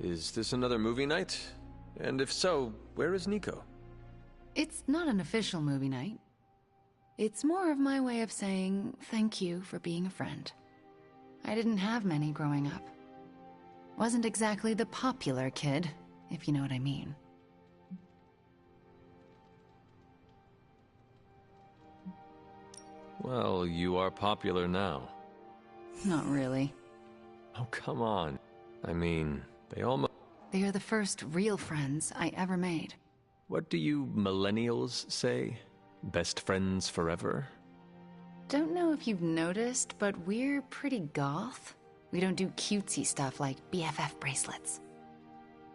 Is this another movie night? And if so, where is Nico? It's not an official movie night. It's more of my way of saying thank you for being a friend. I didn't have many growing up. Wasn't exactly the popular kid, if you know what I mean. Well, you are popular now. Not really. Oh, come on. I mean, they almost... They are the first real friends I ever made. What do you millennials say? Best friends forever? Don't know if you've noticed, but we're pretty goth. We don't do cutesy stuff like BFF bracelets.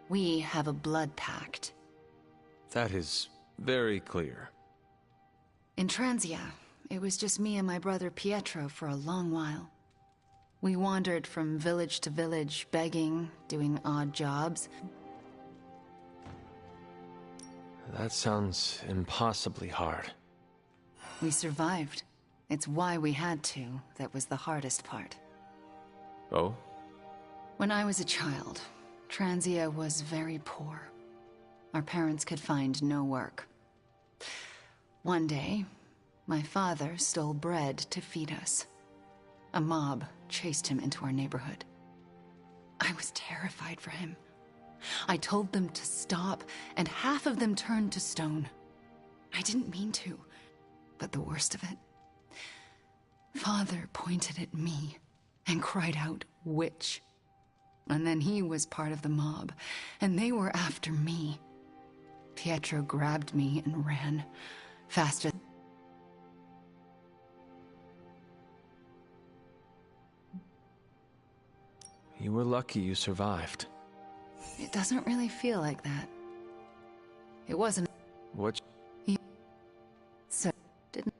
We have a blood pact. That is very clear. In Transia, it was just me and my brother Pietro for a long while. We wandered from village to village, begging, doing odd jobs. That sounds impossibly hard. We survived. It's why we had to. That was the hardest part. Oh? When I was a child, Transia was very poor. Our parents could find no work. One day, my father stole bread to feed us. A mob chased him into our neighborhood. I was terrified for him. I told them to stop, and half of them turned to stone. I didn't mean to, but the worst of it, Father pointed at me and cried out, "Witch." And then he was part of the mob, and they were after me. Pietro grabbed me and ran, faster. You were lucky you survived. It doesn't really feel like that. It wasn't. What? So, didn't.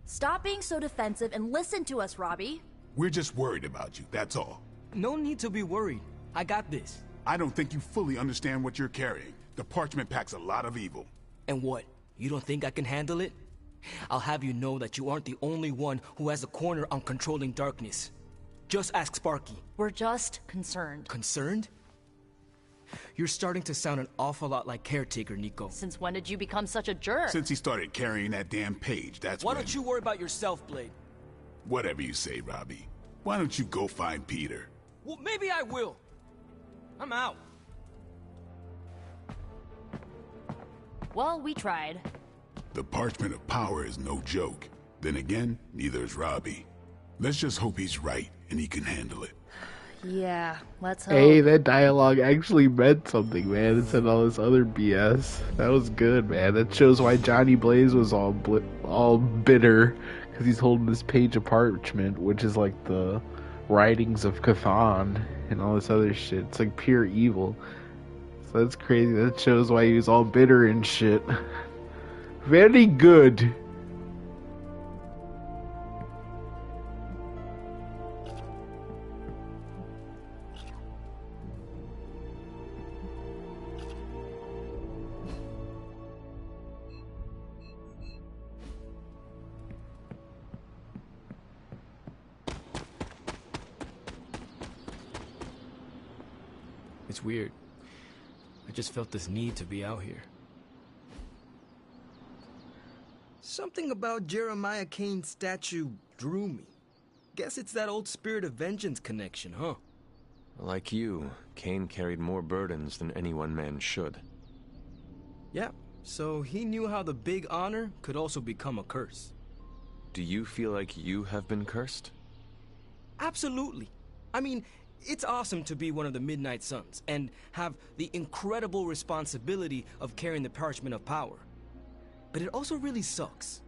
Stop being so defensive and listen to us, Robbie. We're just worried about you, that's all. No need to be worried. I got this. I don't think you fully understand what you're carrying. The parchment packs a lot of evil. And what? You don't think I can handle it? I'll have you know that you aren't the only one who has a corner on controlling darkness. Just ask Sparky. We're just concerned. Concerned? You're starting to sound an awful lot like Caretaker, Nico. Since when did you become such a jerk? Since he started carrying that damn page, that's Why when... don't you worry about yourself, Blade? Whatever you say, Robbie. Why don't you go find Peter? Well, maybe I will. I'm out. Well, we tried. The Parchment of Power is no joke. Then again, neither is Robbie. Let's just hope he's right and he can handle it. Yeah, let's hope. Hey, that dialogue actually meant something, man. It said all this other BS. That was good, man. That shows why Johnny Blaze was all bitter, because he's holding this page of parchment, which is like the writings of Cthon and all this other shit. It's like pure evil. So that's crazy. That shows why he was all bitter and shit. Very good. It's weird. I just felt this need to be out here. Something about Jeremiah Kane's statue drew me. Guess it's that old Spirit of Vengeance connection, huh? Like you, Kane carried more burdens than any one man should. Yeah, so he knew how the big honor could also become a curse. Do you feel like you have been cursed? Absolutely. I mean, it's awesome to be one of the Midnight Suns and have the incredible responsibility of carrying the Parchment of Power. But it also really sucks.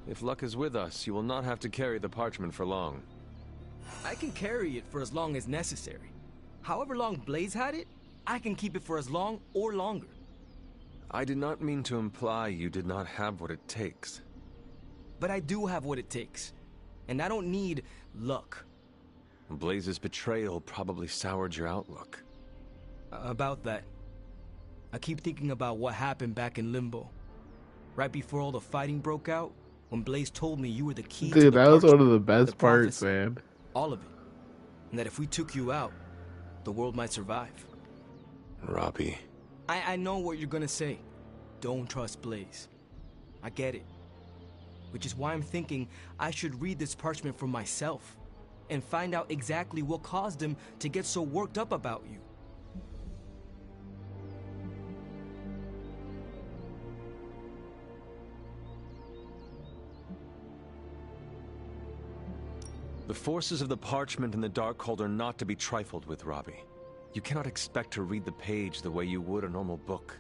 If luck is with us, you will not have to carry the parchment for long. I can carry it for as long as necessary. However long Blaze had it, I can keep it for as long or longer. I did not mean to imply you did not have what it takes. But I do have what it takes. And I don't need luck. Blaze's betrayal probably soured your outlook. About that. I keep thinking about what happened back in Limbo. Right before all the fighting broke out, when Blaze told me you were the key to the Dude, that was one of the parchment, best parts, prophecy, man. all of it. And that if we took you out, the world might survive. Robbie. I know what you're gonna say. Don't trust Blaze. I get it. Which is why I'm thinking I should read this parchment for myself and find out exactly what caused him to get so worked up about you. The forces of the parchment and the Darkhold are not to be trifled with, Robbie. You cannot expect to read the page the way you would a normal book.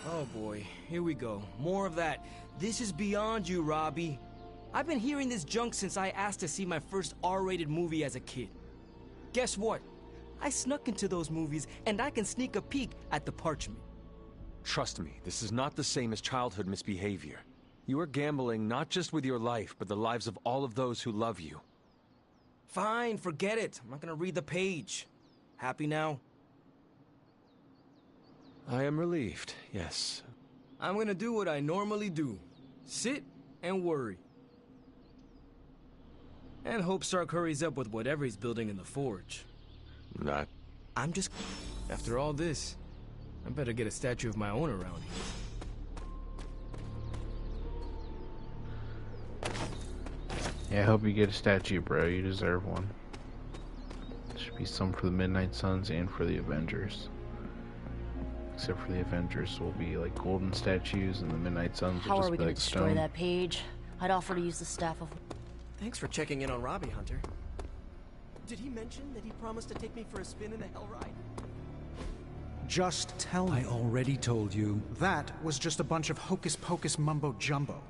Oh boy, here we go. More of that. This is beyond you, Robbie. I've been hearing this junk since I asked to see my first R-rated movie as a kid. Guess what? I snuck into those movies and I can sneak a peek at the parchment. Trust me, this is not the same as childhood misbehavior. You are gambling not just with your life, but the lives of all of those who love you. Fine, forget it. I'm not gonna read the page. Happy now? I am relieved, yes. I'm gonna do what I normally do. Sit and worry. And hope Stark hurries up with whatever he's building in the forge. Not. I'm just... After all this, I better get a statue of my own around here. Yeah, I hope you get a statue, bro. You deserve one. There should be some for the Midnight Suns and for the Avengers. Except for the Avengers will be like golden statues, and the Midnight Suns will How just are we be gonna like destroy stone. that page? I'd offer to use the staff of... Thanks for checking in on Robbie, Hunter. Did he mention that he promised to take me for a spin in the Hell Ride? Just tell me. I already told you. That was just a bunch of hocus-pocus mumbo-jumbo.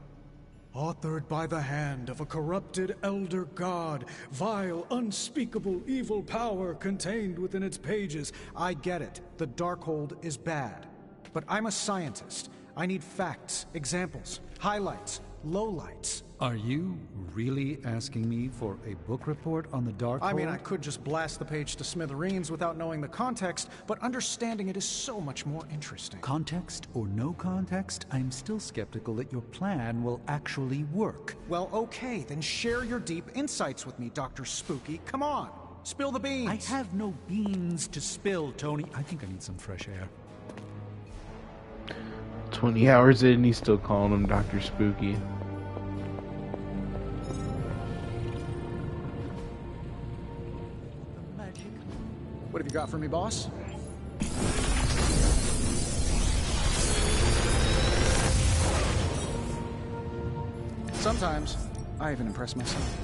Authored by the hand of a corrupted elder god, vile, unspeakable evil power contained within its pages. I get it. The Darkhold is bad. But I'm a scientist. I need facts, examples, highlights, lowlights. Are you really asking me for a book report on the Darkhold? I mean, I could just blast the page to smithereens without knowing the context, but understanding it is so much more interesting. Context or no context, I'm still skeptical that your plan will actually work. Well, okay, then share your deep insights with me, Dr. Spooky. Come on, spill the beans. I have no beans to spill, Tony. I think I need some fresh air. 20 hours in, he's still calling him Dr. Spooky. What have you got for me, boss? Sometimes, I even impress myself.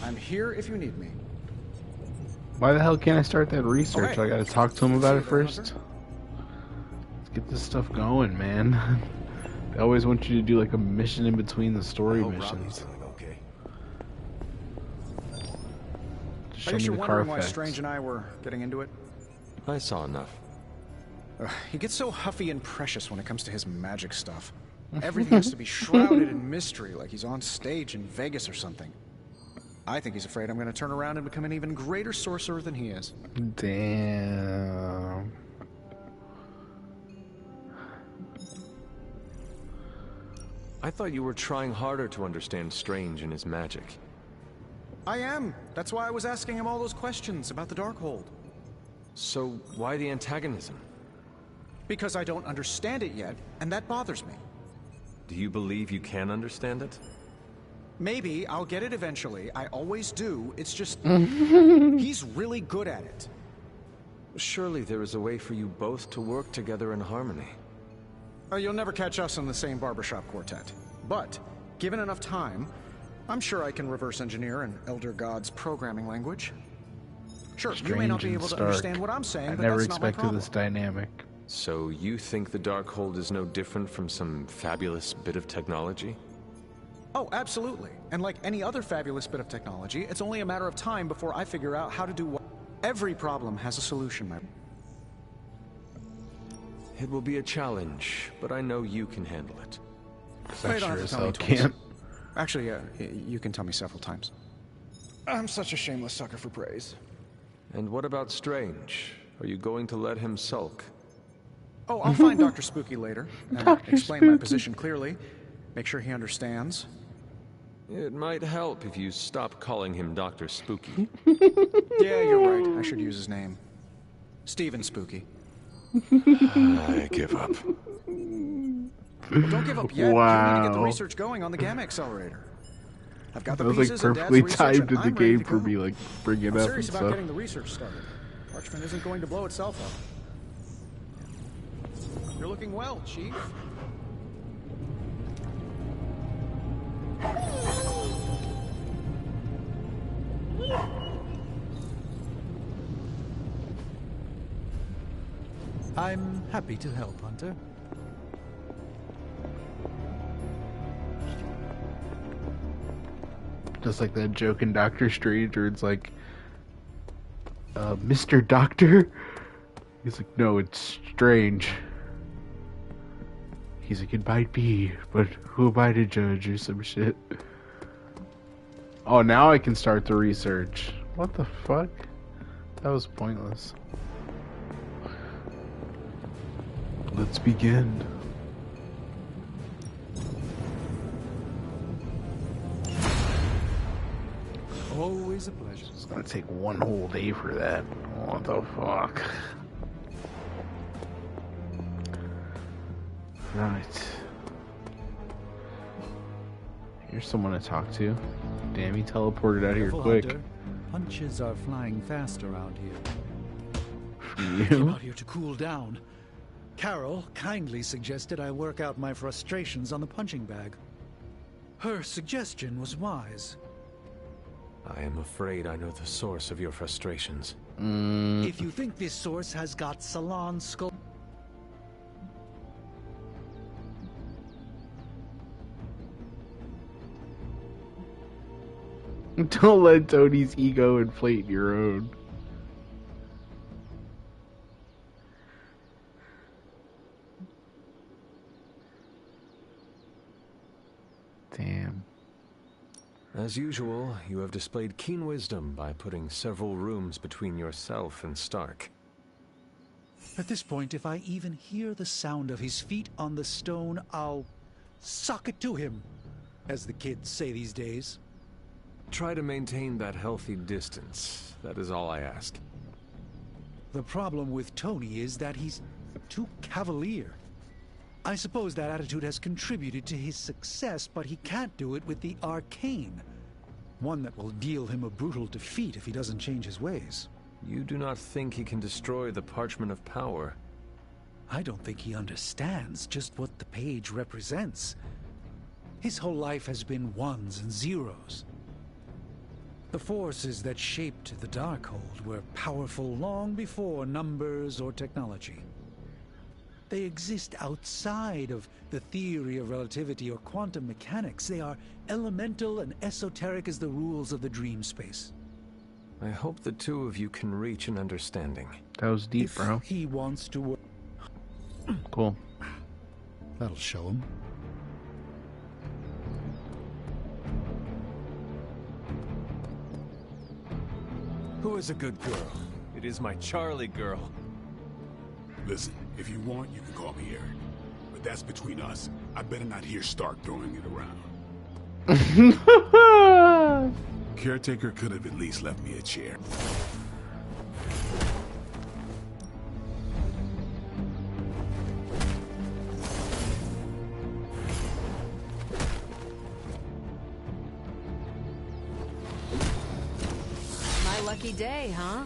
I'm here if you need me. Why the hell can't I start that research? Okay. I gotta talk to him about it See you there, first. Hunter. Let's get this stuff going, man. They always want you to do like a mission in between the story missions. doing okay. Just I show guess me you're the wondering why Carfax. Strange and I were getting into it. I saw enough. He gets so huffy and precious when it comes to his magic stuff. Everything has to be shrouded in mystery, like he's on stage in Vegas or something. I think he's afraid I'm going to turn around and become an even greater sorcerer than he is. Damn. I thought you were trying harder to understand Strange and his magic. I am. That's why I was asking him all those questions about the Darkhold. So why the antagonism? Because I don't understand it yet, and that bothers me. Do you believe you can understand it? Maybe I'll get it eventually. I always do. It's just... he's really good at it. Surely there is a way for you both to work together in harmony. Oh, you'll never catch us in the same barbershop quartet. But, given enough time, I'm sure I can reverse engineer an Elder God's programming language. Sure, you may not be able to understand what I'm saying, but that's not my problem. I never expected this dynamic. So you think the Darkhold is no different from some fabulous bit of technology? Oh, absolutely. And like any other fabulous bit of technology, it's only a matter of time before I figure out how to do what. Every problem has a solution, my... It will be a challenge, but I know you can handle it. I sure as hell can't. Actually, you can tell me several times. I'm such a shameless sucker for praise. And what about Strange? Are you going to let him sulk? Oh, I'll find Dr. Spooky later and explain my position clearly. Make sure he understands. It might help if you stop calling him Dr. Spooky. Yeah, you're right. I should use his name. Steven Spooky. I give up. Well, don't give up yet. Wow. You need to get the research going on the Gamma Accelerator. I've got the that was pieces like perfectly and Dad's research, timed in the I'm ready game to for go. me, like bringing it I'm up serious and about stuff. getting the research started. Parchment isn't going to blow itself up. You're looking well, Chief. I'm happy to help, Hunter. Just like that joke in Doctor Strange where it's like, Mr. Doctor? He's like, no, it's Strange. He's like, it might be, but who am I to judge or some shit? Oh, now I can start the research. What the fuck? That was pointless. Let's begin. Always a pleasure. It's gonna take one whole day for that. What the fuck? Right. Here's someone to talk to. Damn, he teleported out here Careful, quick. Hunter. Punches are flying fast around here. You? I came out here to cool down. Carol kindly suggested I work out my frustrations on the punching bag. Her suggestion was wise. I am afraid I know the source of your frustrations. If you think this source has got Salon skull... Don't let Tony's ego inflate your own. Damn. As usual, you have displayed keen wisdom by putting several rooms between yourself and Stark. At this point, if I even hear the sound of his feet on the stone, I'll sock it to him, as the kids say these days. Try to maintain that healthy distance. That is all I ask. The problem with Tony is that he's too cavalier. I suppose that attitude has contributed to his success, but he can't do it with the arcane. One that will deal him a brutal defeat if he doesn't change his ways. You do not think he can destroy the Parchment of Power? I don't think he understands just what the page represents. His whole life has been ones and zeros. The forces that shaped the Darkhold were powerful long before numbers or technology. They exist outside of the theory of relativity or quantum mechanics. They are elemental and esoteric as the rules of the dream space. I hope the two of you can reach an understanding. That was deep, bro. If he wants to work... Cool. That'll show him. Who is a good girl? It is my Charlie girl. Listen, if you want, you can call me Eric. But that's between us. I better not hear Stark throwing it around. Caretaker could have at least left me a chair. Lucky day, huh?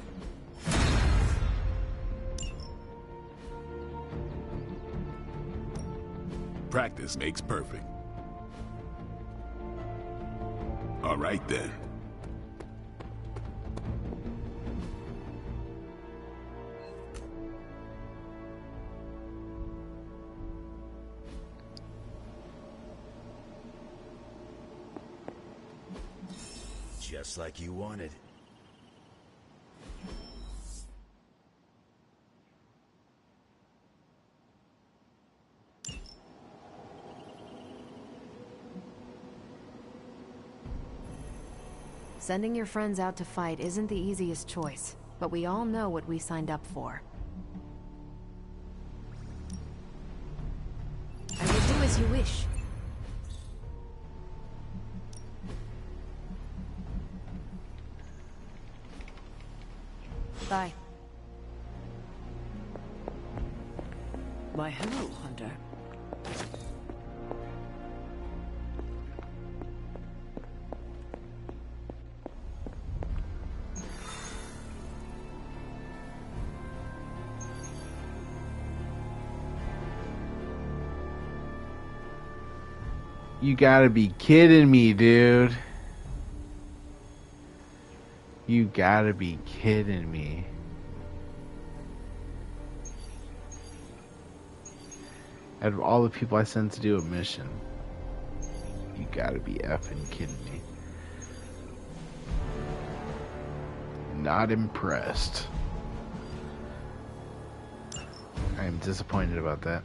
Practice makes perfect. All right then. Just like you wanted. Sending your friends out to fight isn't the easiest choice, but we all know what we signed up for. I will do as you wish. Bye. Why, hello, Hunter. You gotta be kidding me, dude. You gotta be kidding me. Out of all the people I sent to do a mission, you gotta be effing kidding me. Not impressed. I am disappointed about that.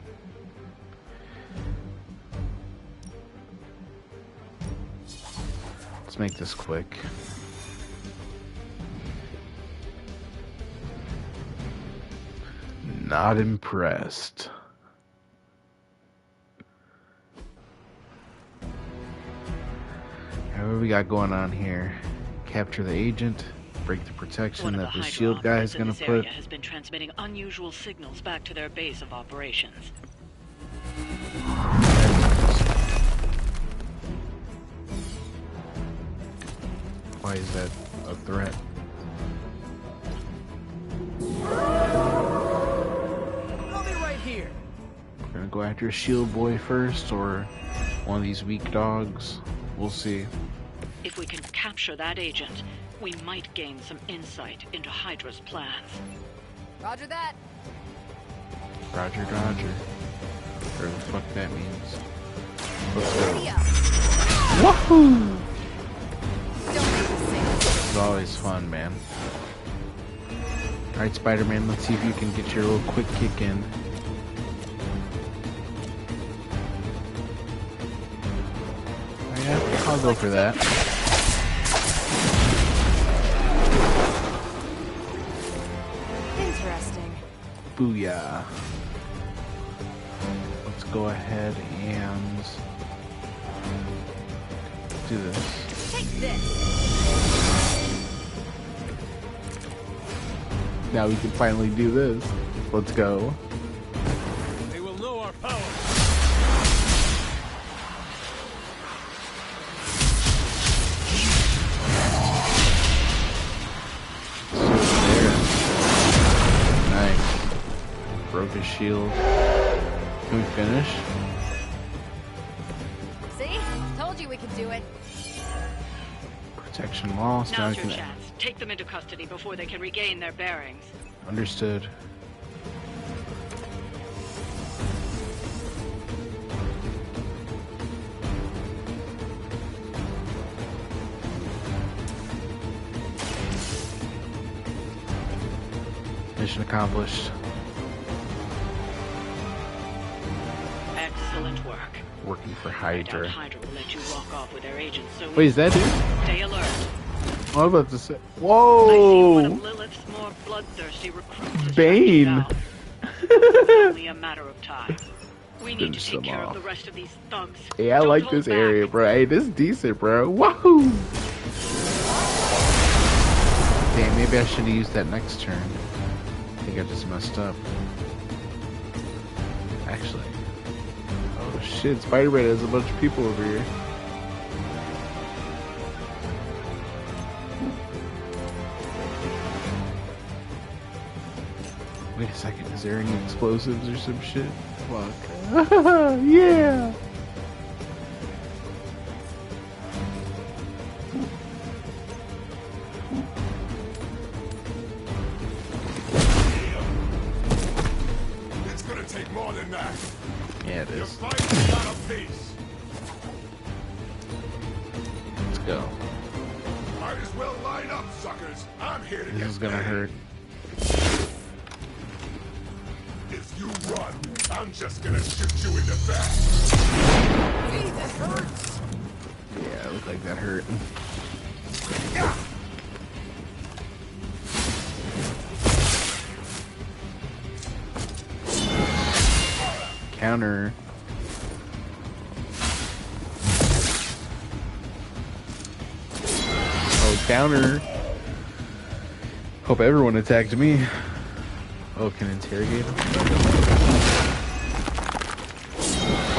Let's make this quick. Not impressed. Alright, what we got going on here? Capture the agent, break the protection that the shield guy is gonna put. Has been transmitting unusual signals back to their base of operations. Why is that a threat? I'll be right here. We're gonna go after a shield boy first, or one of these weak dogs. We'll see. If we can capture that agent, we might gain some insight into Hydra's plans. Roger that. Roger, Dodger. Whatever the fuck that means. Let's go. Woohoo! It's always fun, man. Alright, Spider-Man, let's see if you can get your little quick kick in. Oh, yeah, I'll go for that. Interesting. Booyah. Let's go ahead and do this. Take this. Now we can finally do this. Let's go. They will know our power. Nice. Broke his shield. Can we finish? See? Told you we could do it. Protection lost. Now Now's we your can... chance. Take them into custody before they can regain their bearings. Understood. Mission accomplished. Excellent work. Working for Hydra. Hydra will let you walk off with their agents, so Wait, is that it? stay alert. I was about to say. Whoa! One of Lilith's more bloodthirsty recruits. Bane. It's only a matter of time. We need to take care of the rest of these thugs. Hey, I like this area, bro. Hey, this is decent, bro. Wahoo! Damn, maybe I should have used that next turn. I think I just messed up. Actually. Oh shit, Spider-Man has a bunch of people over here. Wait a second, is there any explosives or some shit? Fuck. Yeah! It's gonna take more than that. Yeah, it Your is. fight is not a peace. Let's go. Might as well line up, suckers. I'm here to This get is gonna paid. hurt. If you run, I'm just gonna shoot you in the back. Hey, that hurts! Yeah, it looked like that hurt. Counter. Oh, counter. Hope everyone attacked me. Oh, can interrogate him?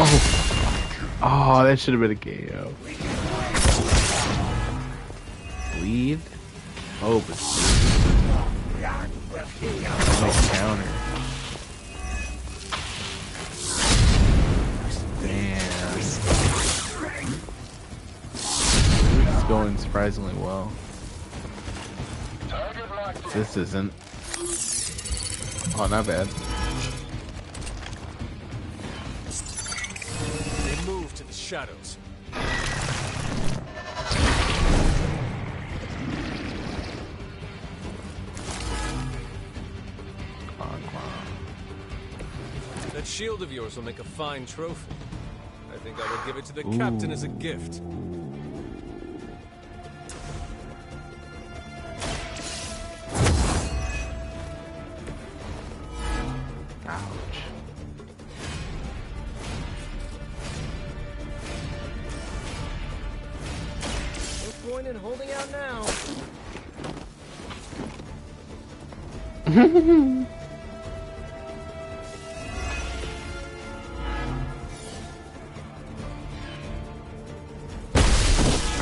Oh. Oh, that should have been a KO. Bleed? Oh, but... Oh, counter. Damn. This is going surprisingly well. This isn't. Oh, not bad. They move to the shadows. That shield of yours will make a fine trophy. I think I will give it to the captain as a gift. Ouch. No point in holding out now.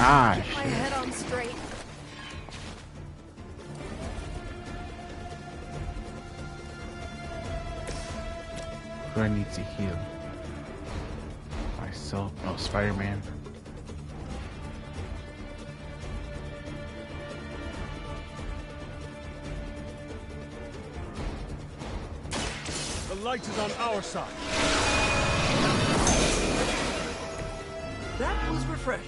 Ah, Get my shit. head on straight. Who do I need to heal? Myself. Oh, Spider-Man. The light is on our side. That was refreshing.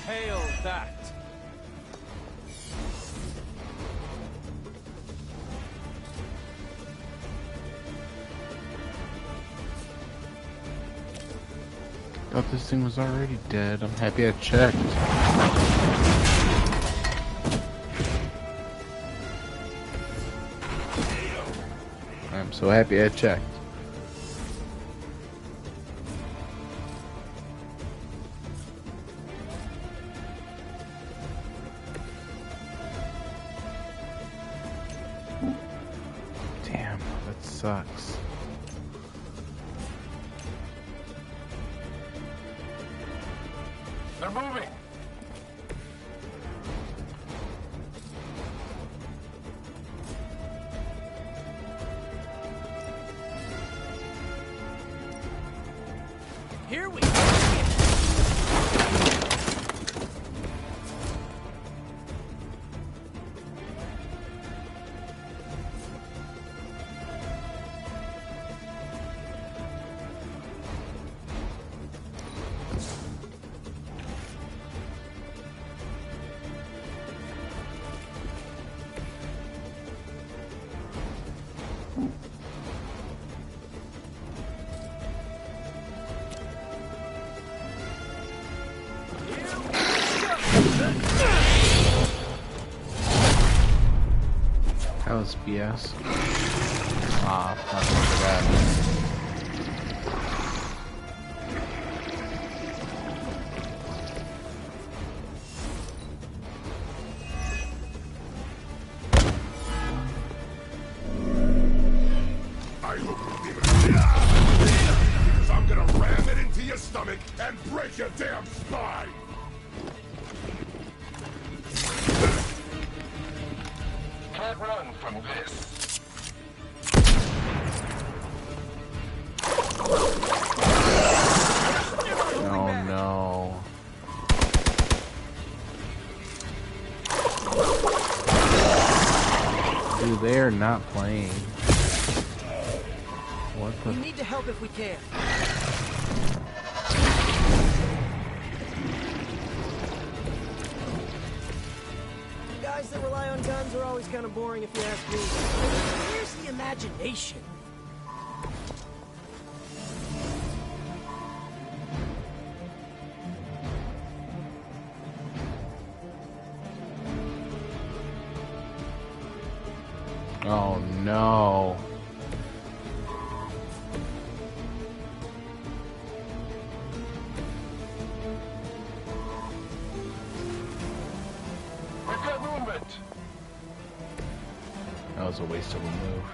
Hail that. Thought this thing was already dead. I'm happy I checked. I'm so happy I checked. Damn, that sucks. They're moving. Here we That was BS. Ah, nothing for that. I hope you leave it. Because I'm gonna ram it into your stomach and break your damn spine! Can't run from this. Oh no. Dude, they are not playing. What the? We need to help if we can. Guys that rely on guns are always kind of boring, if you ask me. Where's the imagination? Oh no. That was a waste of a move.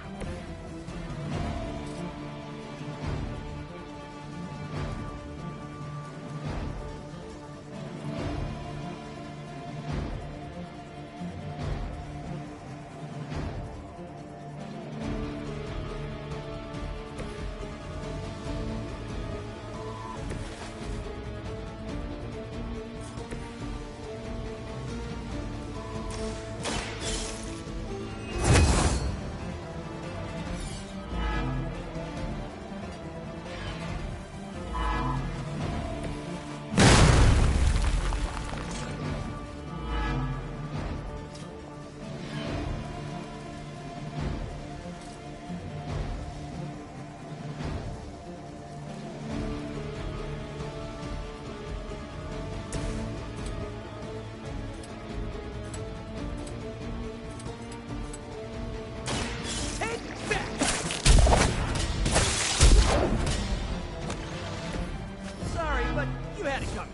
Sorry, but you had it coming.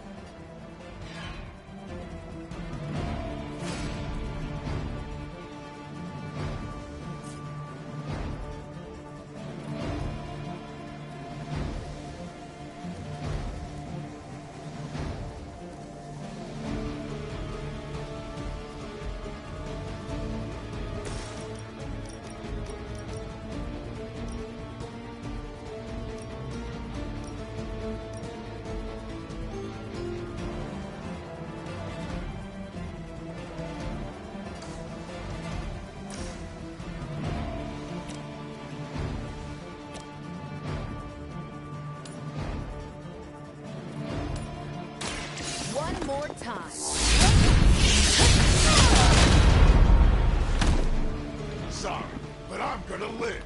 One more time. Sorry, but I'm gonna live.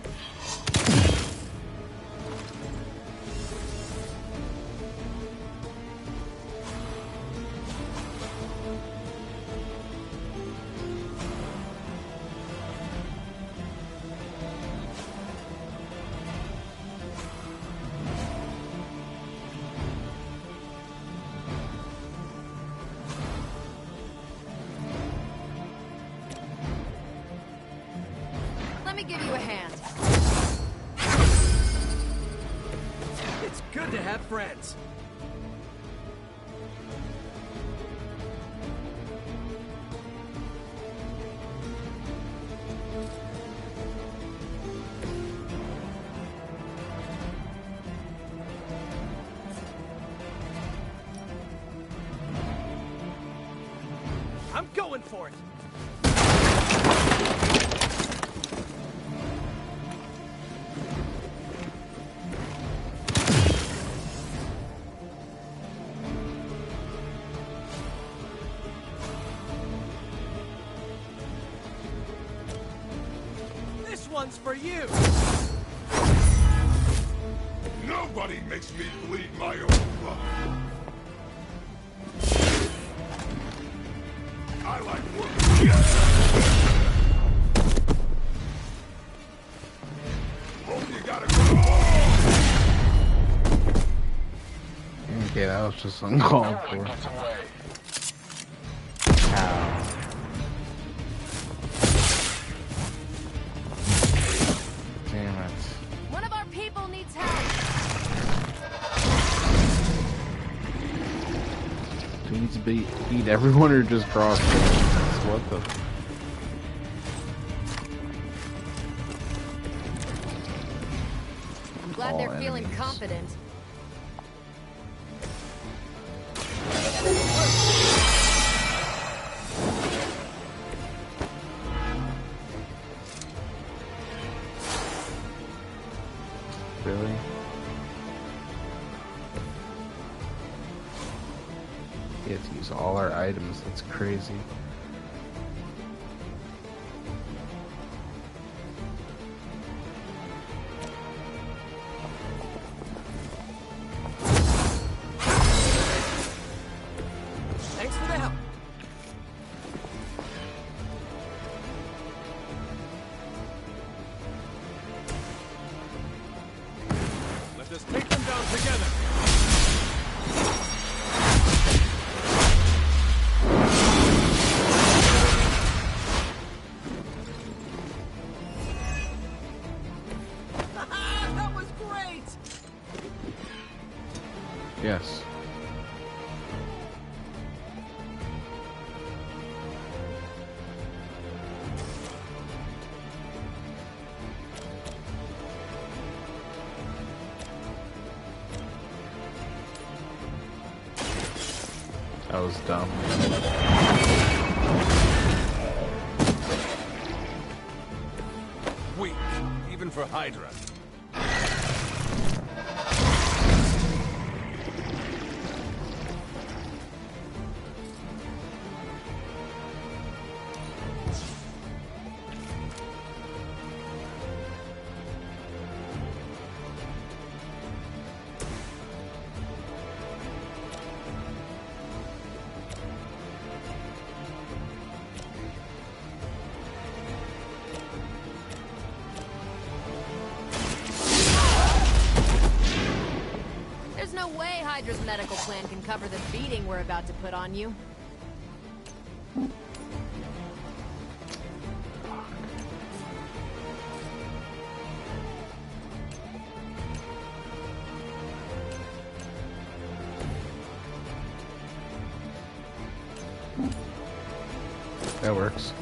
Let me give you a hand. It's good to have friends. I'm going for it. This one's for you. Nobody makes me bleed my own blood. I like working. That's just uncalled for. Ow. Damn it. One of our people needs help. Do we need to beat everyone or just crossbows? What the? I'm glad they're feeling confident. Really? We have to use all our items. That's crazy. Thanks for the help. Let us take them down together. That was great. Yes. That was dumb. Weak, even for Hydra. There's no way Hydra's medical plan can cover the beating we're about to put on you. That works.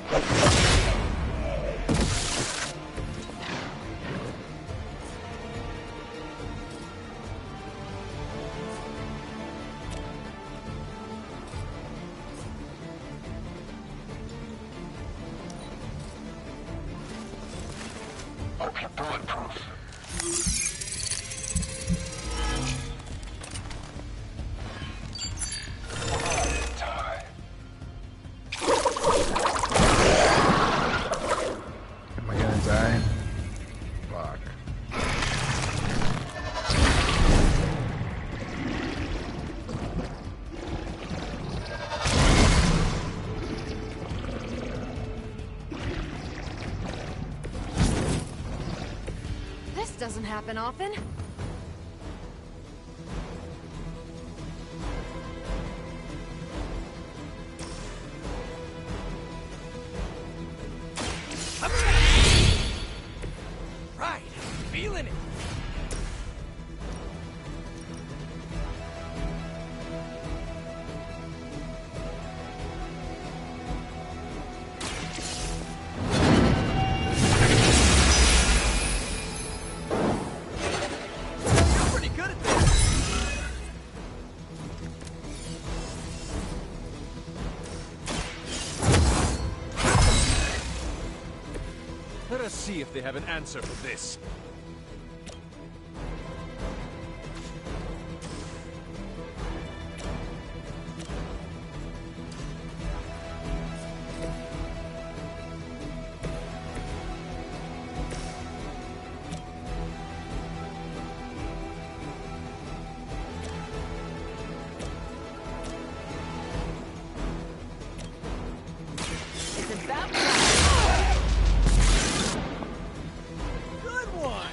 Am I gonna die? Fuck. This doesn't happen often. Right, feeling it. You're pretty good at this. Let us see if they have an answer for this. It's about time. Good one.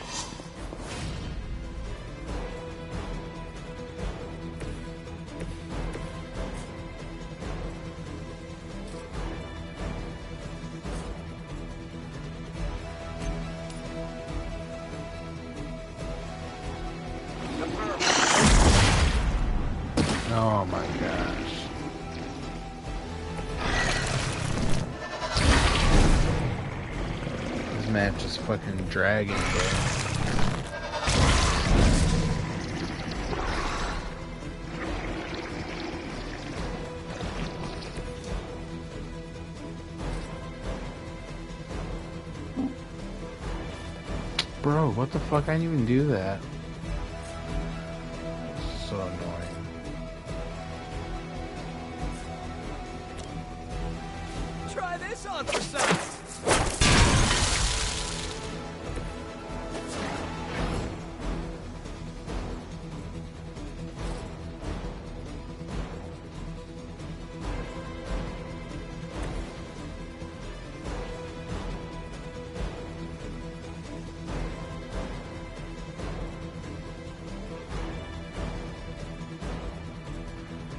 match is fucking dragging, bro. Bro, what the fuck? I didn't even do that. So annoying. Try this on for size.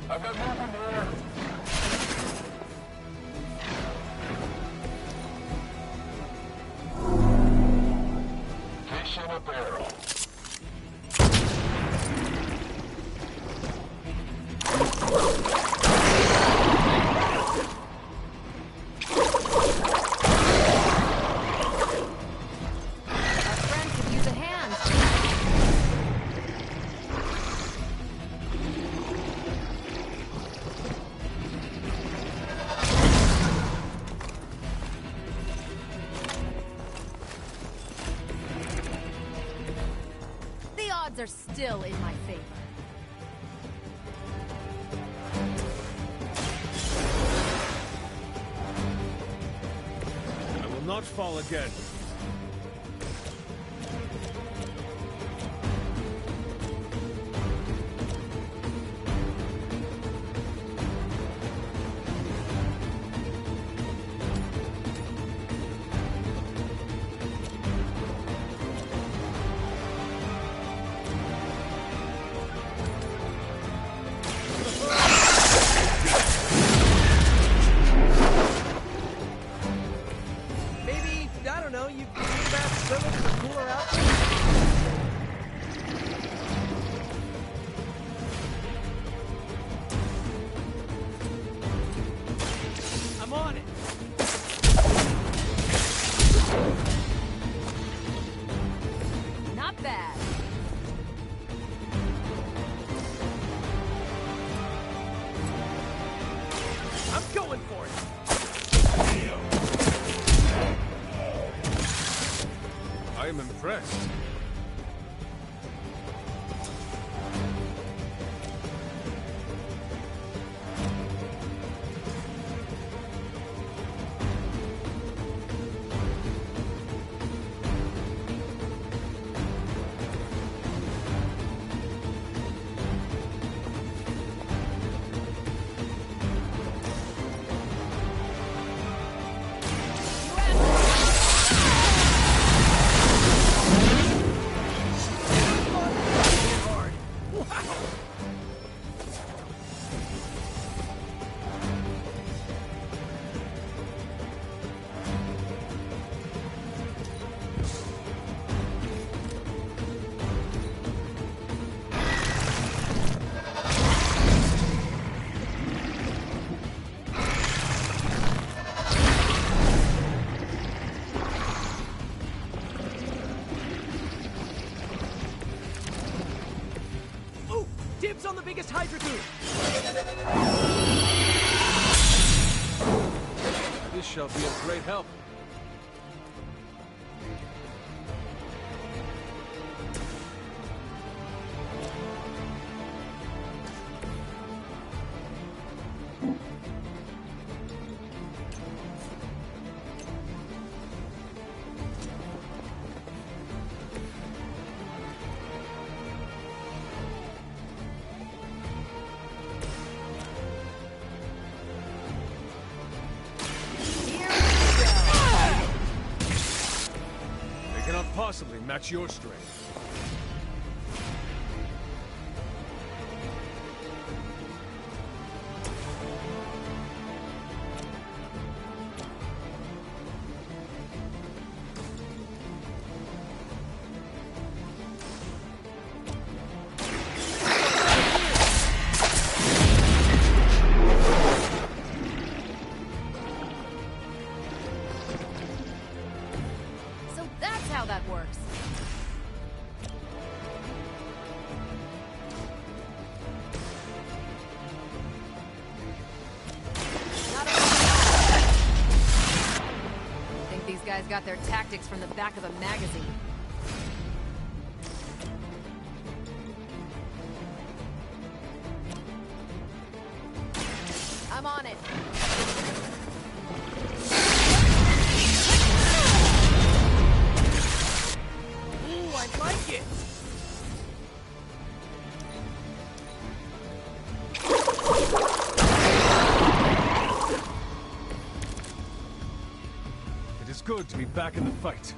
I've got movement there. Fish in a barrel. Our friend could use a hand. The odds are still in my favor. I will not fall again. Maybe, I don't know, you think about swimming in a cooler outfit? I'm on it. Not bad. I'm going for it. I am impressed. Ooh, dibs on the biggest Hydra goon. This shall be of great help. They cannot possibly match your strength. how that works. I think these guys got their tactics from the back of a magazine. I'm on it. Ooh, I like it. It is good to be back in the fight.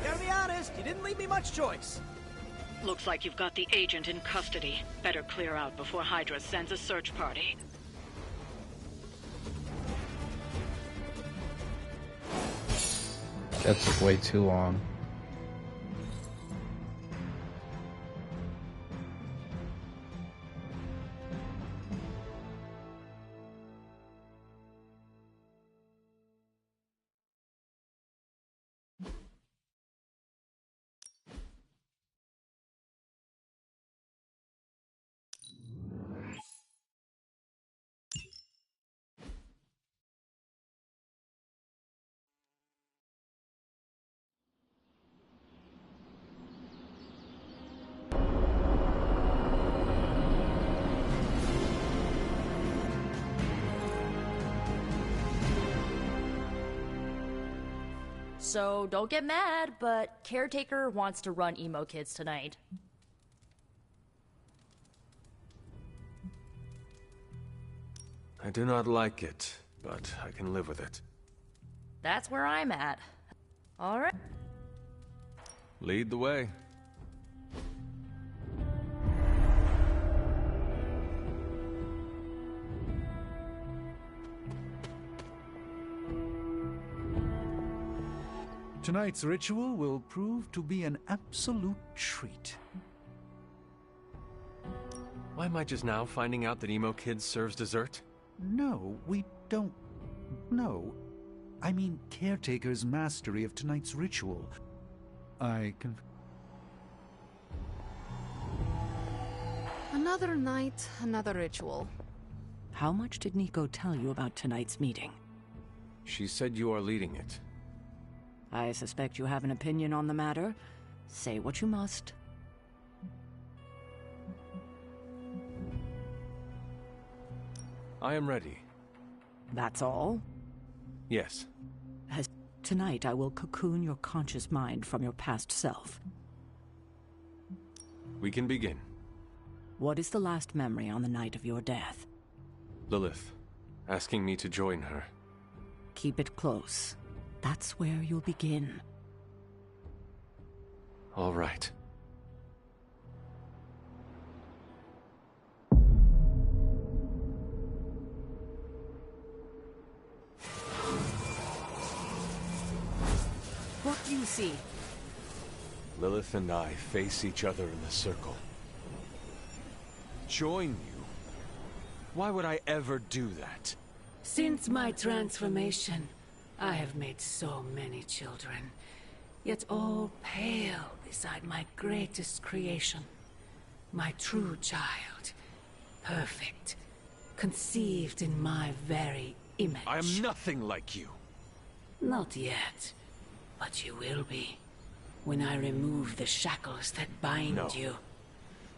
Gotta be honest, you didn't leave me much choice. Looks like you've got the agent in custody. Better clear out before Hydra sends a search party. That took way too long. So don't get mad, but Caretaker wants to run Emo Kids tonight. I do not like it, but I can live with it. That's where I'm at. All right. Lead the way. Tonight's ritual will prove to be an absolute treat. Why am I just now finding out that Emo Kid serves dessert? No, we don't. No. I mean Caretaker's mastery of tonight's ritual. Another night, another ritual. How much did Nico tell you about tonight's meeting? She said you are leading it. I suspect you have an opinion on the matter. Say what you must. I am ready. That's all? Yes. Tonight I will cocoon your conscious mind from your past self. We can begin. What is the last memory on the night of your death? Lilith, asking me to join her. Keep it close. That's where you'll begin. All right. What do you see? Lilith and I face each other in the circle. Join you? Why would I ever do that? Since my transformation, I have made so many children, yet all pale beside my greatest creation. My true child, perfect, conceived in my very image. I am nothing like you. Not yet, but you will be, when I remove the shackles that bind you.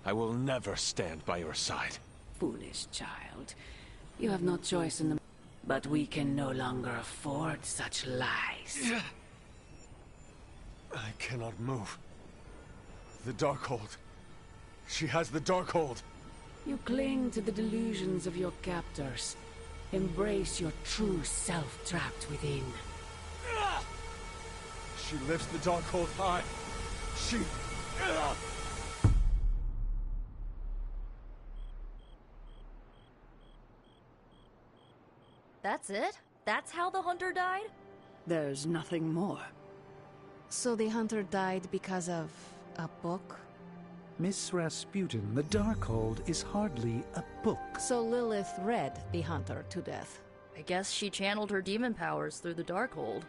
I will never stand by your side. Foolish child, you have no choice in the... But we can no longer afford such lies. I cannot move. The Darkhold. She has the Darkhold. You cling to the delusions of your captors. Embrace your true self trapped within. She lifts the Darkhold high. She... That's it? That's how the hunter died? There's nothing more. So the hunter died because of a book? Miss Rasputin, the Darkhold is hardly a book. So Lilith read the hunter to death. I guess she channeled her demon powers through the Darkhold.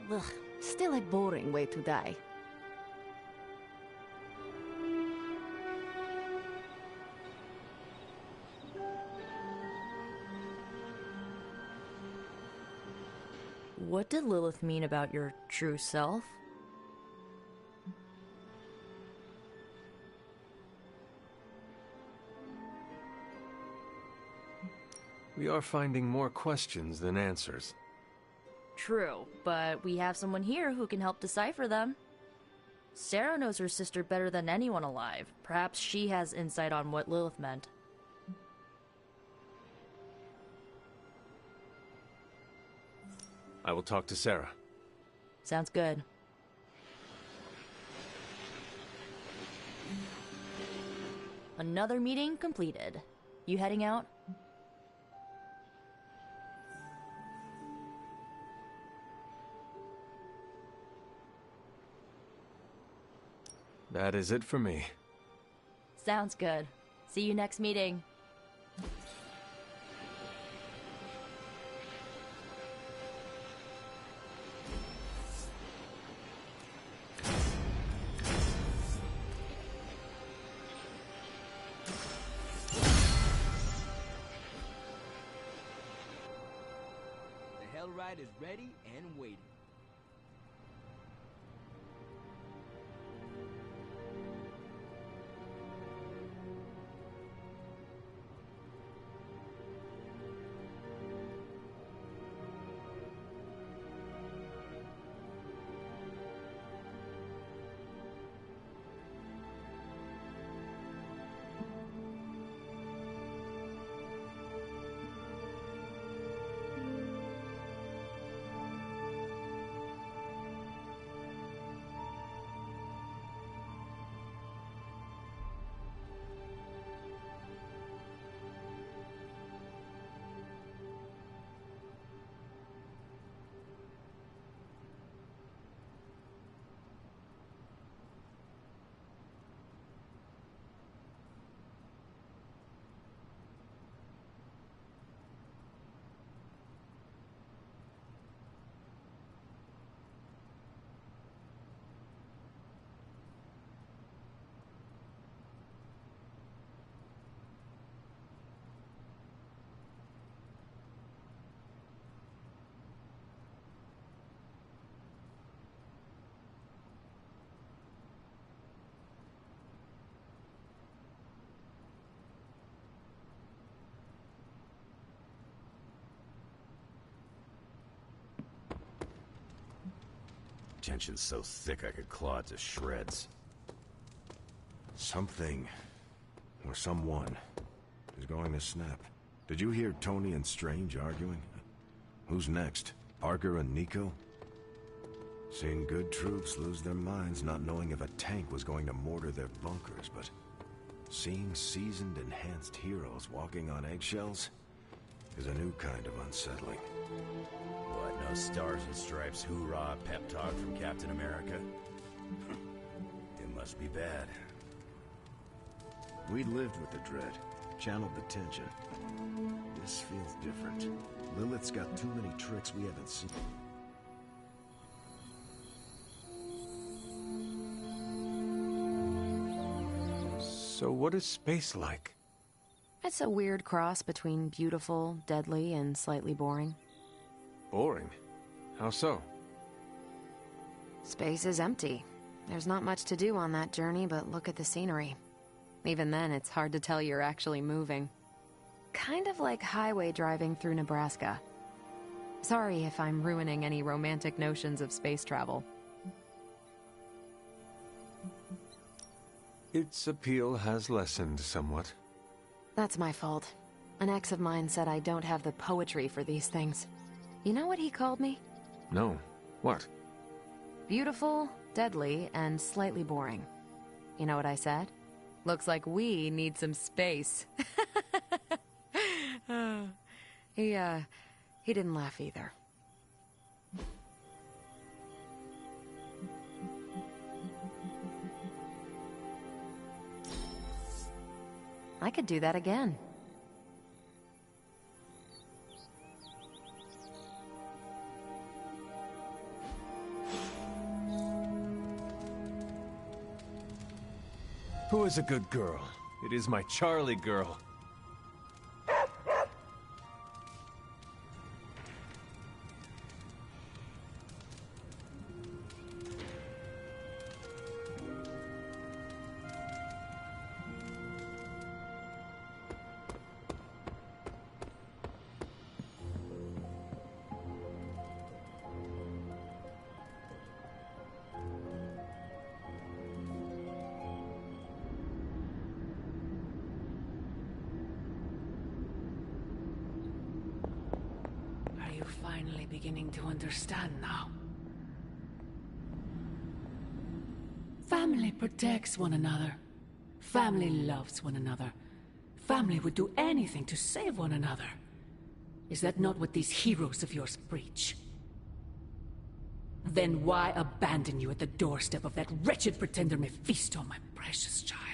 Ugh, still a boring way to die. What did Lilith mean about your true self? We are finding more questions than answers. True, but we have someone here who can help decipher them. Sarah knows her sister better than anyone alive. Perhaps she has insight on what Lilith meant. I will talk to Sarah. Sounds good. Another meeting completed. You heading out? That is it for me. Sounds good. See you next meeting. The Hell Ride is ready and waiting. Tension's so thick I could claw it to shreds. Something, or someone, is going to snap. Did you hear Tony and Strange arguing? Who's next? Parker and Nico? Seen good troops lose their minds not knowing if a tank was going to mortar their bunkers, but seeing seasoned, enhanced heroes walking on eggshells is a new kind of unsettling. What, no stars and stripes hoorah pep talk from Captain America? It must be bad. We lived with the dread, channeled the tension. This feels different. Lilith's got too many tricks we haven't seen. So what is space like? It's a weird cross between beautiful, deadly, and slightly boring. Boring? How so? Space is empty. There's not much to do on that journey, but look at the scenery. Even then, it's hard to tell you're actually moving. Kind of like highway driving through Nebraska. Sorry if I'm ruining any romantic notions of space travel. Its appeal has lessened somewhat. That's my fault. An ex of mine said I don't have the poetry for these things. You know what he called me? No. What? Beautiful, deadly, and slightly boring. You know what I said? Looks like we need some space. He didn't laugh either. I could do that again. Who is a good girl? It is my Charlie girl. Are you finally beginning to understand now? Family protects one another. Family loves one another. Family would do anything to save one another. Is that not what these heroes of yours preach? Then why abandon you at the doorstep of that wretched pretender Mephisto, my precious child?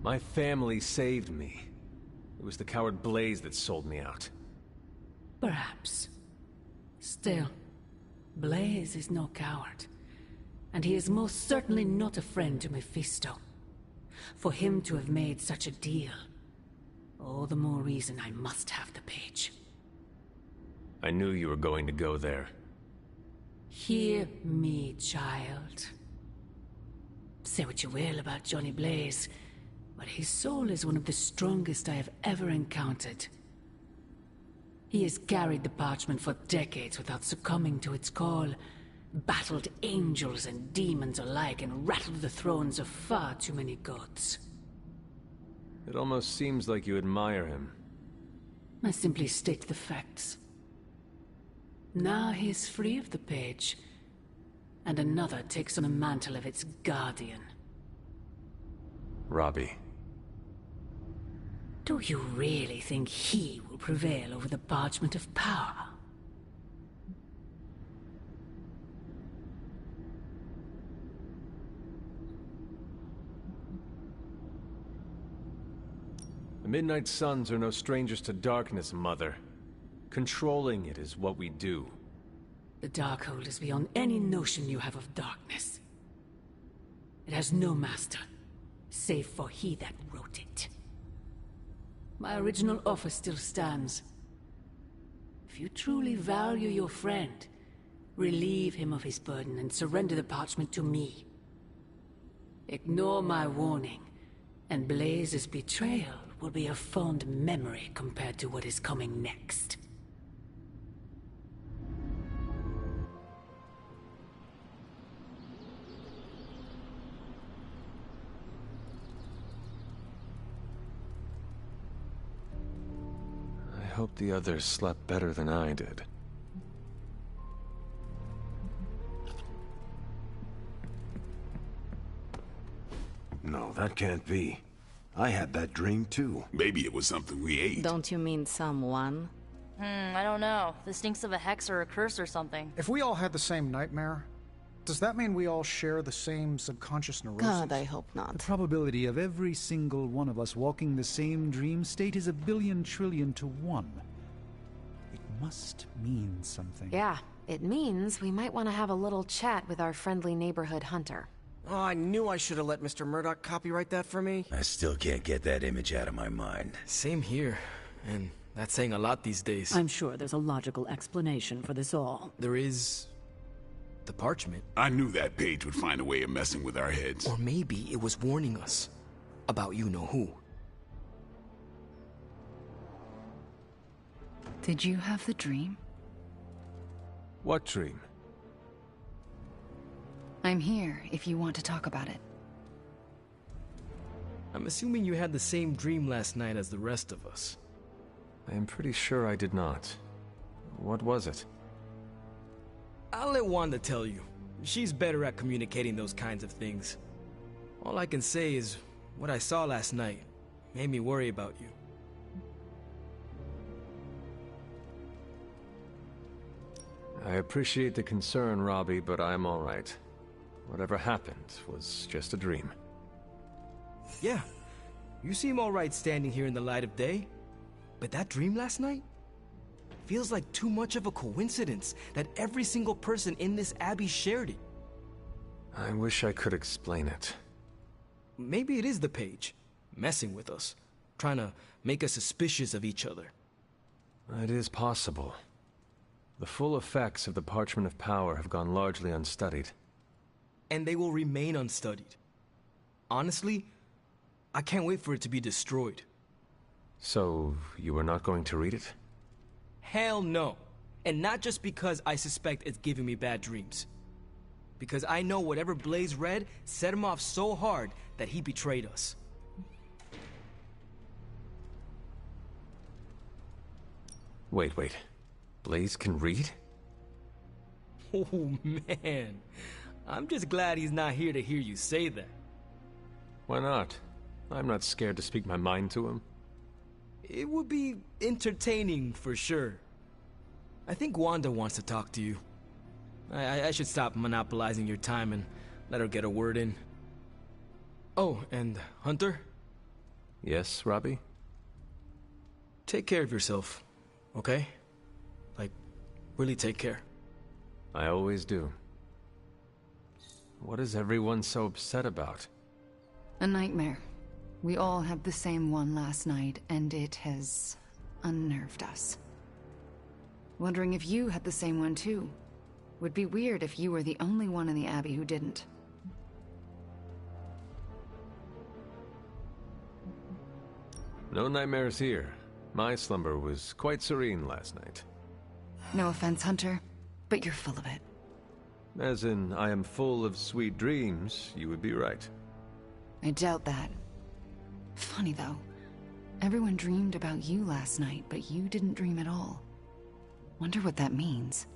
My family saved me. It was the coward Blaze that sold me out. Perhaps. Still, Blaze is no coward. And he is most certainly not a friend to Mephisto. For him to have made such a deal, all the more reason I must have the page. I knew you were going to go there. Hear me, child. Say what you will about Johnny Blaze, but his soul is one of the strongest I have ever encountered. He has carried the parchment for decades without succumbing to its call, battled angels and demons alike, and rattled the thrones of far too many gods. It almost seems like you admire him. I simply state the facts. Now he is free of the page, and another takes on the mantle of its guardian. Robbie. Do you really think he will prevail over the Parchment of Power? The Midnight Suns are no strangers to darkness, Mother. Controlling it is what we do. The Darkhold is beyond any notion you have of darkness. It has no master, save for he that wrote it. My original offer still stands. If you truly value your friend, relieve him of his burden and surrender the parchment to me. Ignore my warning, and Blaze's betrayal will be a fond memory compared to what is coming next. I hope the others slept better than I did. No, that can't be. I had that dream too. Maybe it was something we ate. Don't you mean someone? I don't know. This stinks of a hex or a curse or something. If we all had the same nightmare, does that mean we all share the same subconscious neurosis? God, I hope not. The probability of every single one of us walking the same dream state is 1 billion to 1. It must mean something. Yeah, it means we might want to have a little chat with our friendly neighborhood hunter. Oh, I knew I should have let Mr. Murdoch copyright that for me. I still can't get that image out of my mind. Same here. And that's saying a lot these days. I'm sure there's a logical explanation for this all. There is... the parchment. I knew that page would find a way of messing with our heads. Or maybe it was warning us about you-know-who. Did you have the dream? What dream? I'm here if you want to talk about it. I'm assuming you had the same dream last night as the rest of us. I am pretty sure I did not. What was it? I'll let Wanda tell you. She's better at communicating those kinds of things. All I can say is, what I saw last night made me worry about you. I appreciate the concern, Robbie, but I'm all right. Whatever happened was just a dream. Yeah. You seem all right standing here in the light of day. But that dream last night feels like too much of a coincidence that every single person in this abbey shared it. I wish I could explain it. Maybe it is the page, messing with us, trying to make us suspicious of each other. It is possible. The full effects of the Parchment of Power have gone largely unstudied. And they will remain unstudied. Honestly, I can't wait for it to be destroyed. So, you are not going to read it? Hell no. And not just because I suspect it's giving me bad dreams. Because I know whatever Blaze read set him off so hard that he betrayed us. Wait. Blaze can read? Oh man. I'm just glad he's not here to hear you say that. Why not? I'm not scared to speak my mind to him. It would be entertaining for sure. I think Wanda wants to talk to you. I should stop monopolizing your time and let her get a word in. Oh, and Hunter? Yes, Robbie? Take care of yourself, okay? Like, really take care. I always do. What is everyone so upset about? A nightmare. We all had the same one last night, and it has unnerved us. Wondering if you had the same one too. Would be weird if you were the only one in the Abbey who didn't. No nightmares here. My slumber was quite serene last night. No offense, Hunter, but you're full of it. As in, I am full of sweet dreams, you would be right. I doubt that. Funny though. Everyone dreamed about you last night, but you didn't dream at all. Wonder what that means.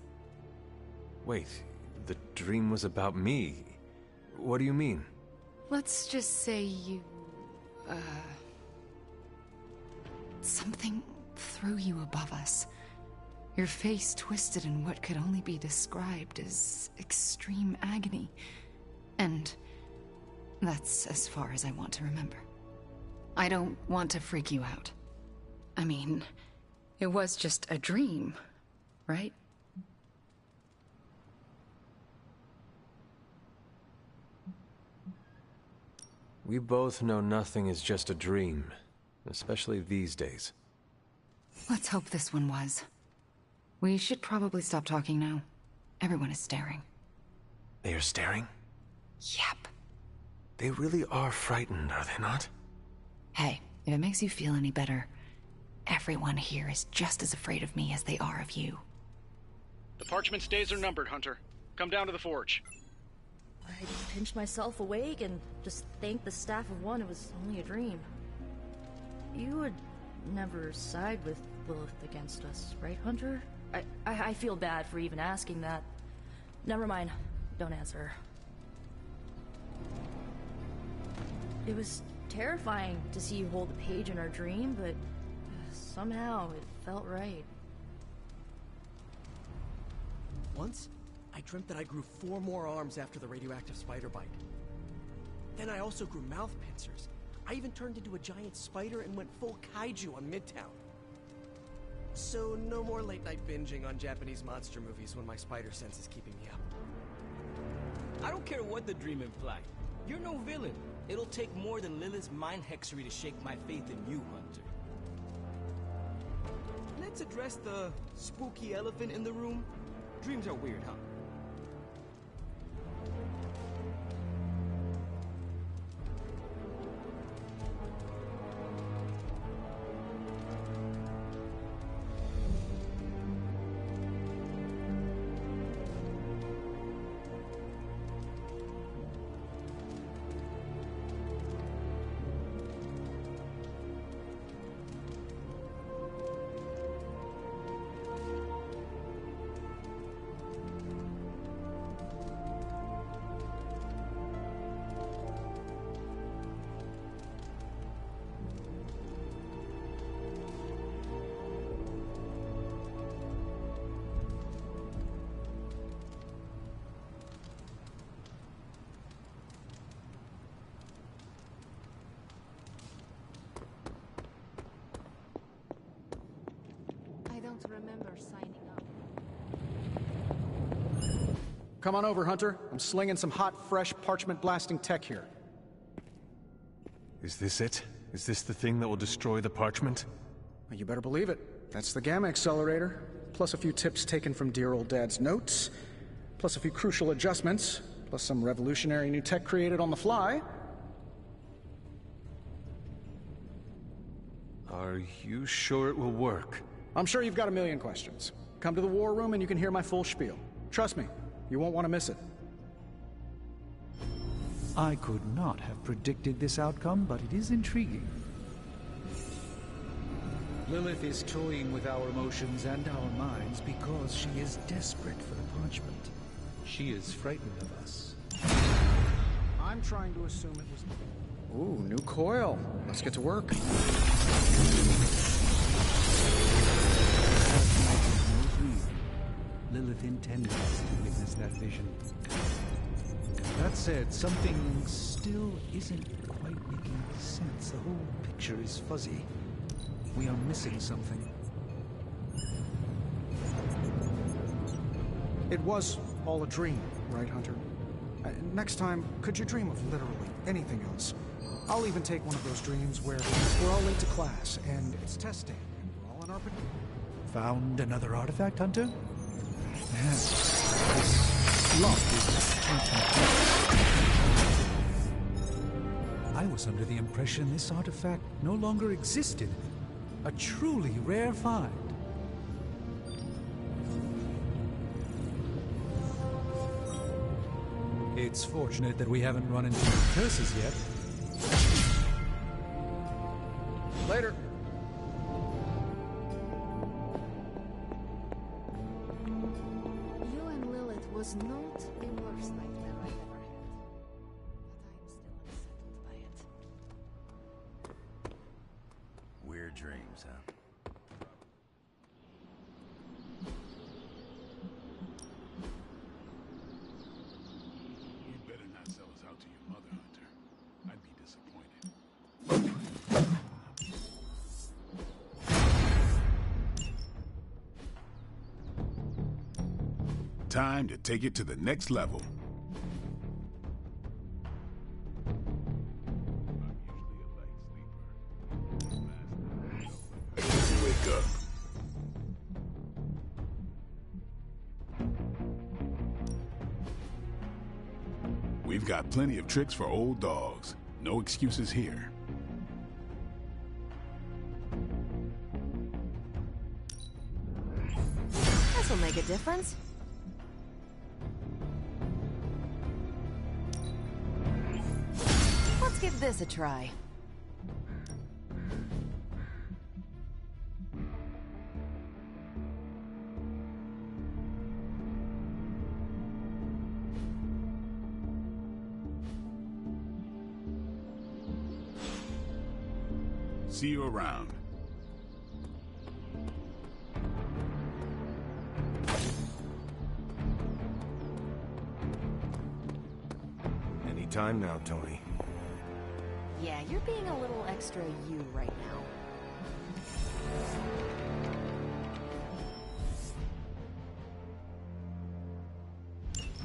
Wait, the dream was about me. What do you mean? Let's just say you... something threw you above us. Your face twisted in what could only be described as extreme agony. And that's as far as I want to remember. I don't want to freak you out. I mean, it was just a dream, right? We both know nothing is just a dream, especially these days. Let's hope this one was. We should probably stop talking now. Everyone is staring. They are staring? Yep. They really are frightened, are they not? Hey, if it makes you feel any better, everyone here is just as afraid of me as they are of you. The Parchment's days are numbered, Hunter. Come down to the forge. I pinched myself awake and just thanked the staff of one it was only a dream. You would never side with Lilith against us, right, Hunter? I feel bad for even asking that. Never mind. Don't answer. It was terrifying to see you hold the page in our dream, but somehow it felt right. Once, I dreamt that I grew 4 more arms after the radioactive spider bite. Then I also grew mouth pincers. I even turned into a giant spider and went full kaiju on Midtown. So no more late night binging on Japanese monster movies when my spider sense is keeping me up. I don't care what the dream implied. You're no villain. It'll take more than Lilith's mind hexery to shake my faith in you, Hunter. Let's address the spooky elephant in the room. Dreams are weird, huh? remember signing up. Come on over, Hunter. I'm slinging some hot, fresh, parchment-blasting tech here. Is this it? Is this the thing that will destroy the parchment? Well, you better believe it. That's the Gamma Accelerator. Plus a few tips taken from dear old Dad's notes. Plus a few crucial adjustments. Plus some revolutionary new tech created on the fly. Are you sure it will work? I'm sure you've got a million questions. Come to the war room and you can hear my full spiel. Trust me, you won't want to miss it. I could not have predicted this outcome, but it is intriguing. Lilith is toying with our emotions and our minds because she is desperate for the parchment. She is frightened of us. I'm trying to assume it was... Ooh, new coil. Let's get to work. Lilith intended us to witness that vision. That said, something still isn't quite making sense. The whole picture is fuzzy. We are missing something. It was all a dream, right, Hunter? Next time, could you dream of literally anything else? I'll even take one of those dreams where we're all late to class, and it's testing, and we're all in our... Found another artifact, Hunter? Yes. This lock is I was under the impression this artifact no longer existed. A truly rare find. It's fortunate that we haven't run into any curses yet. Later. You and Lilith was not the worst nightmare I ever had. But I'm still unsettled by it. Weird dreams, huh? You'd better not sell us out to your mother, Hunter. I'd be disappointed. Time to take it to the next level. Wake up. We've got plenty of tricks for old dogs. No excuses here. This'll make a difference. Let's give this a try. See you around. Anytime now, Tony. Yeah, you're being a little extra you right now.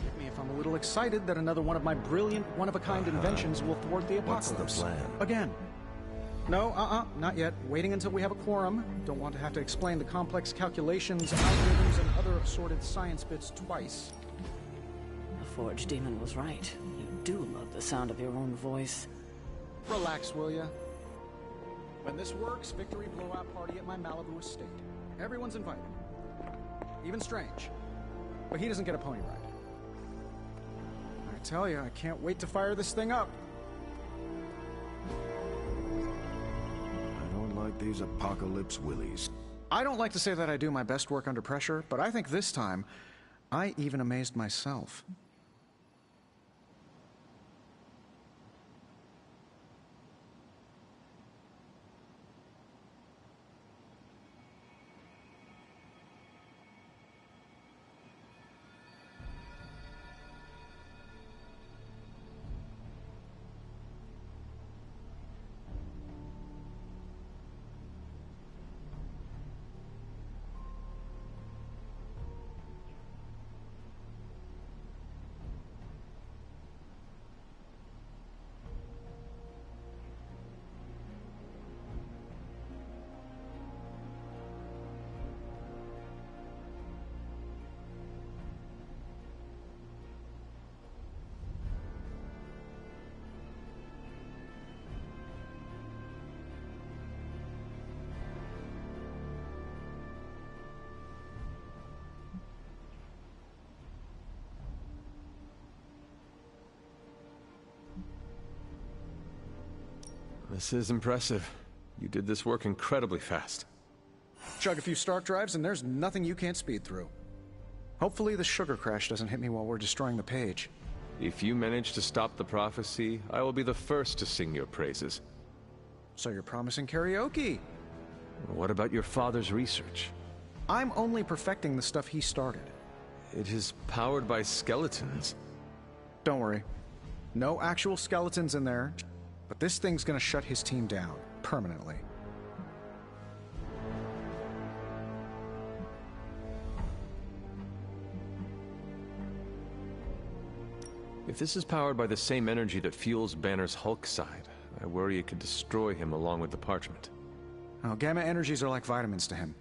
Get me if I'm a little excited that another one of my brilliant, one-of-a-kind inventions will thwart the What's apocalypse. the plan? Again. No, not yet. Waiting until we have a quorum. Don't want to have to explain the complex calculations, algorithms, and other assorted science bits twice. The Forge Demon was right. You do love the sound of your own voice. Relax, will ya? When this works, victory blowout party at my Malibu estate. Everyone's invited. Even Strange. But he doesn't get a pony ride. I tell you, I can't wait to fire this thing up. I don't like these apocalypse willies. I don't like to say that I do my best work under pressure, but I think this time, I even amazed myself. This is impressive. You did this work incredibly fast. Chug a few Stark drives and there's nothing you can't speed through. Hopefully the sugar crash doesn't hit me while we're destroying the page. If you manage to stop the prophecy, I will be the first to sing your praises. So you're promising karaoke? What about your father's research? I'm only perfecting the stuff he started. It is powered by skeletons. Don't worry. No actual skeletons in there, but this thing's gonna shut his team down, permanently. If this is powered by the same energy that fuels Banner's Hulk side, I worry it could destroy him along with the parchment. Oh, gamma energies are like vitamins to him.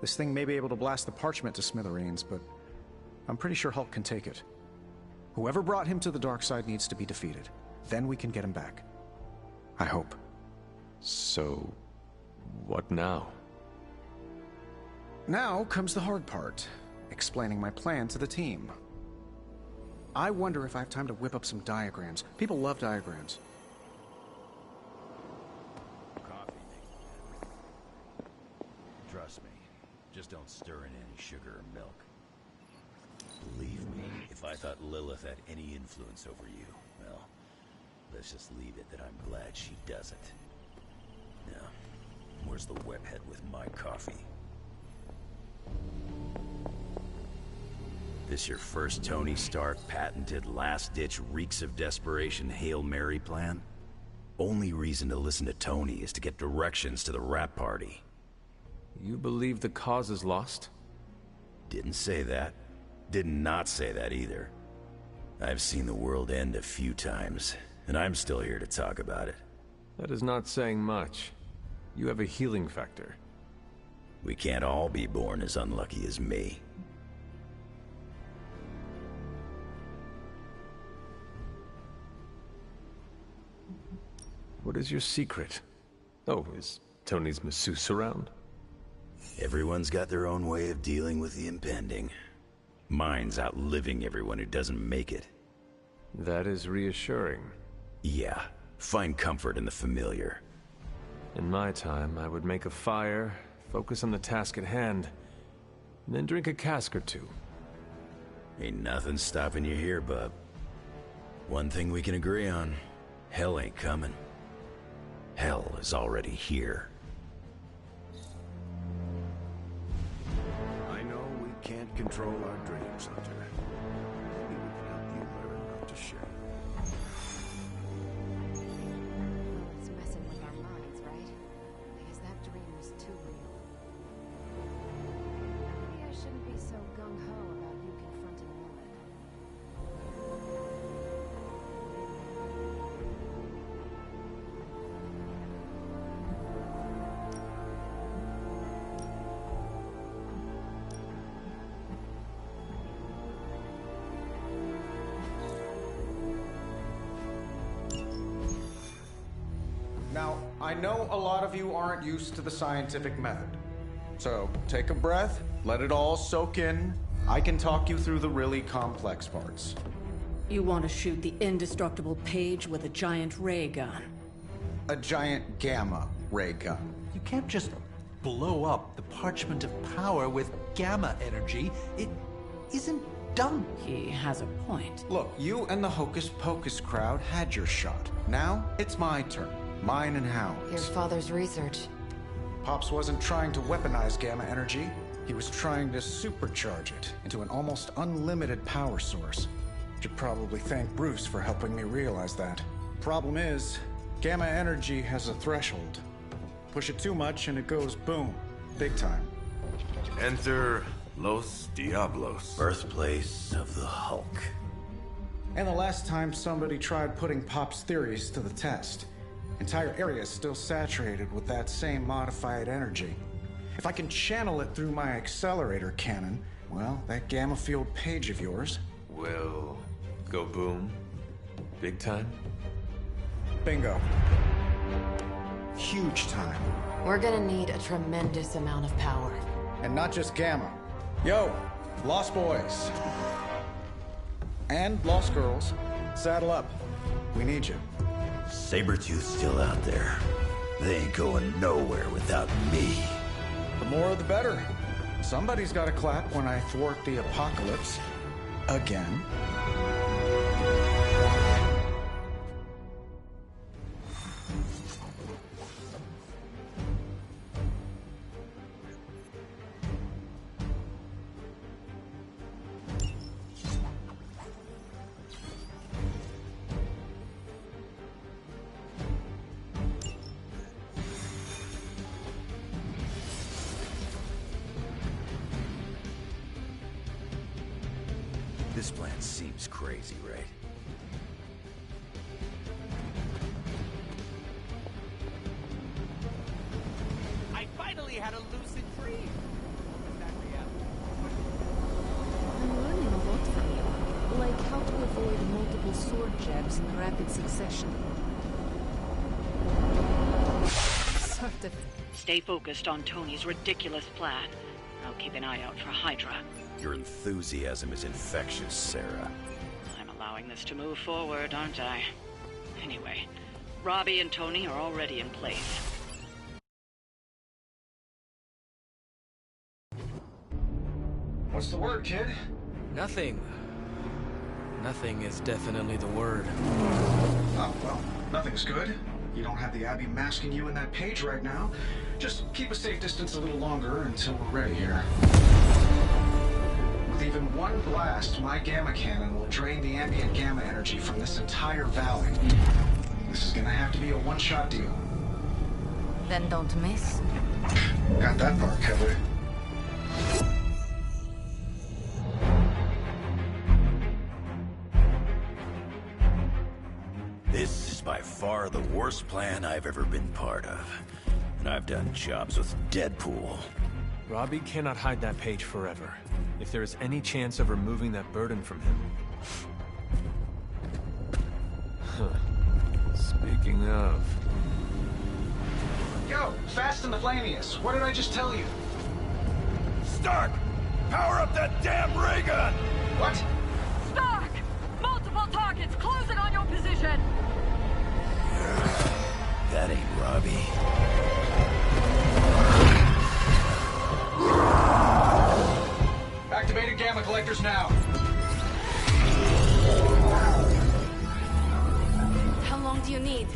This thing may be able to blast the parchment to smithereens, but I'm pretty sure Hulk can take it. Whoever brought him to the dark side needs to be defeated. Then we can get him back. I hope. So, what now? Now comes the hard part. Explaining my plan to the team. I wonder if I have time to whip up some diagrams. People love diagrams. Coffee. Trust me. Just don't stir in any sugar or milk. Believe me, if I thought Lilith had any influence over you, well, let's just leave it that I'm glad she doesn't. Now, where's the webhead with my coffee? This your first Tony Stark patented last-ditch reeks of desperation Hail Mary plan? Only reason to listen to Tony is to get directions to the rap party. You believe the cause is lost? Didn't say that. Did not say that either. I've seen the world end a few times, and I'm still here to talk about it. That is not saying much. You have a healing factor. We can't all be born as unlucky as me. What is your secret? Oh, is Tony's masseuse around? Everyone's got their own way of dealing with the impending. Mine's outliving everyone who doesn't make it. That is reassuring. Yeah, find comfort in the familiar. In my time, I would make a fire, focus on the task at hand, and then drink a cask or two. Ain't nothing stopping you here, bub. One thing we can agree on, hell ain't coming. Hell is already here. I know we can't control our dreams, Hunter. Maybe we can help you learn not to share. It's messing with our minds, right? Because that dream was too real. Maybe I shouldn't be so gung-ho about you confronting Lilith. Now, I know a lot of you aren't used to the scientific method. So, take a breath, let it all soak in. I can talk you through the really complex parts. You want to shoot the indestructible Page with a giant ray gun. A giant gamma ray gun. You can't just blow up the Parchment of Power with gamma energy. It isn't done. He has a point. Look, you and the Hocus Pocus crowd had your shot. Now, it's my turn. Mine and Howard's. Your father's research. Pops wasn't trying to weaponize gamma energy. He was trying to supercharge it into an almost unlimited power source. Should probably thank Bruce for helping me realize that. Problem is, gamma energy has a threshold. Push it too much and it goes boom. Big time. Enter Los Diablos. Birthplace of the Hulk. And the last time somebody tried putting Pop's theories to the test, entire area is still saturated with that same modified energy. If I can channel it through my accelerator cannon, well, that gamma field Page of yours will go boom. Big time? Bingo. Huge time. We're gonna need a tremendous amount of power. And not just gamma. Yo, Lost Boys. And Lost Girls, saddle up. We need you. Sabretooth's still out there. They ain't going nowhere without me. The more the better. Somebody's got to clap when I thwart the apocalypse. Again. This plan seems crazy, right? I finally had a lucid dream. I'm learning a lot from you. Like how to avoid multiple sword jabs in rapid succession. Sort of. Stay focused on Tony's ridiculous plan. I'll keep an eye out for Hydra. Your enthusiasm is infectious, Sarah. I'm allowing this to move forward, aren't I? Anyway, Robbie and Tony are already in place. What's the word, kid? Nothing. Nothing is definitely the word. Oh, well, nothing's good. You don't have the Abbey masking you in that page right now. Just keep a safe distance a little longer until we're ready here. With even one blast, my gamma cannon will drain the ambient gamma energy from this entire valley. This is gonna have to be a one-shot deal. Then don't miss. Got that part covered. This is by far the worst plan I've ever been part of. And I've done jobs with Deadpool. Robbie cannot hide that page forever. If there is any chance of removing that burden from him... Speaking of... Yo, Fast and the Flamius, what did I just tell you? Stark! Power up that damn ray gun! What? Stark! Multiple targets closing on your position! That ain't Robbie. Activated gamma collectors now. How long do you need?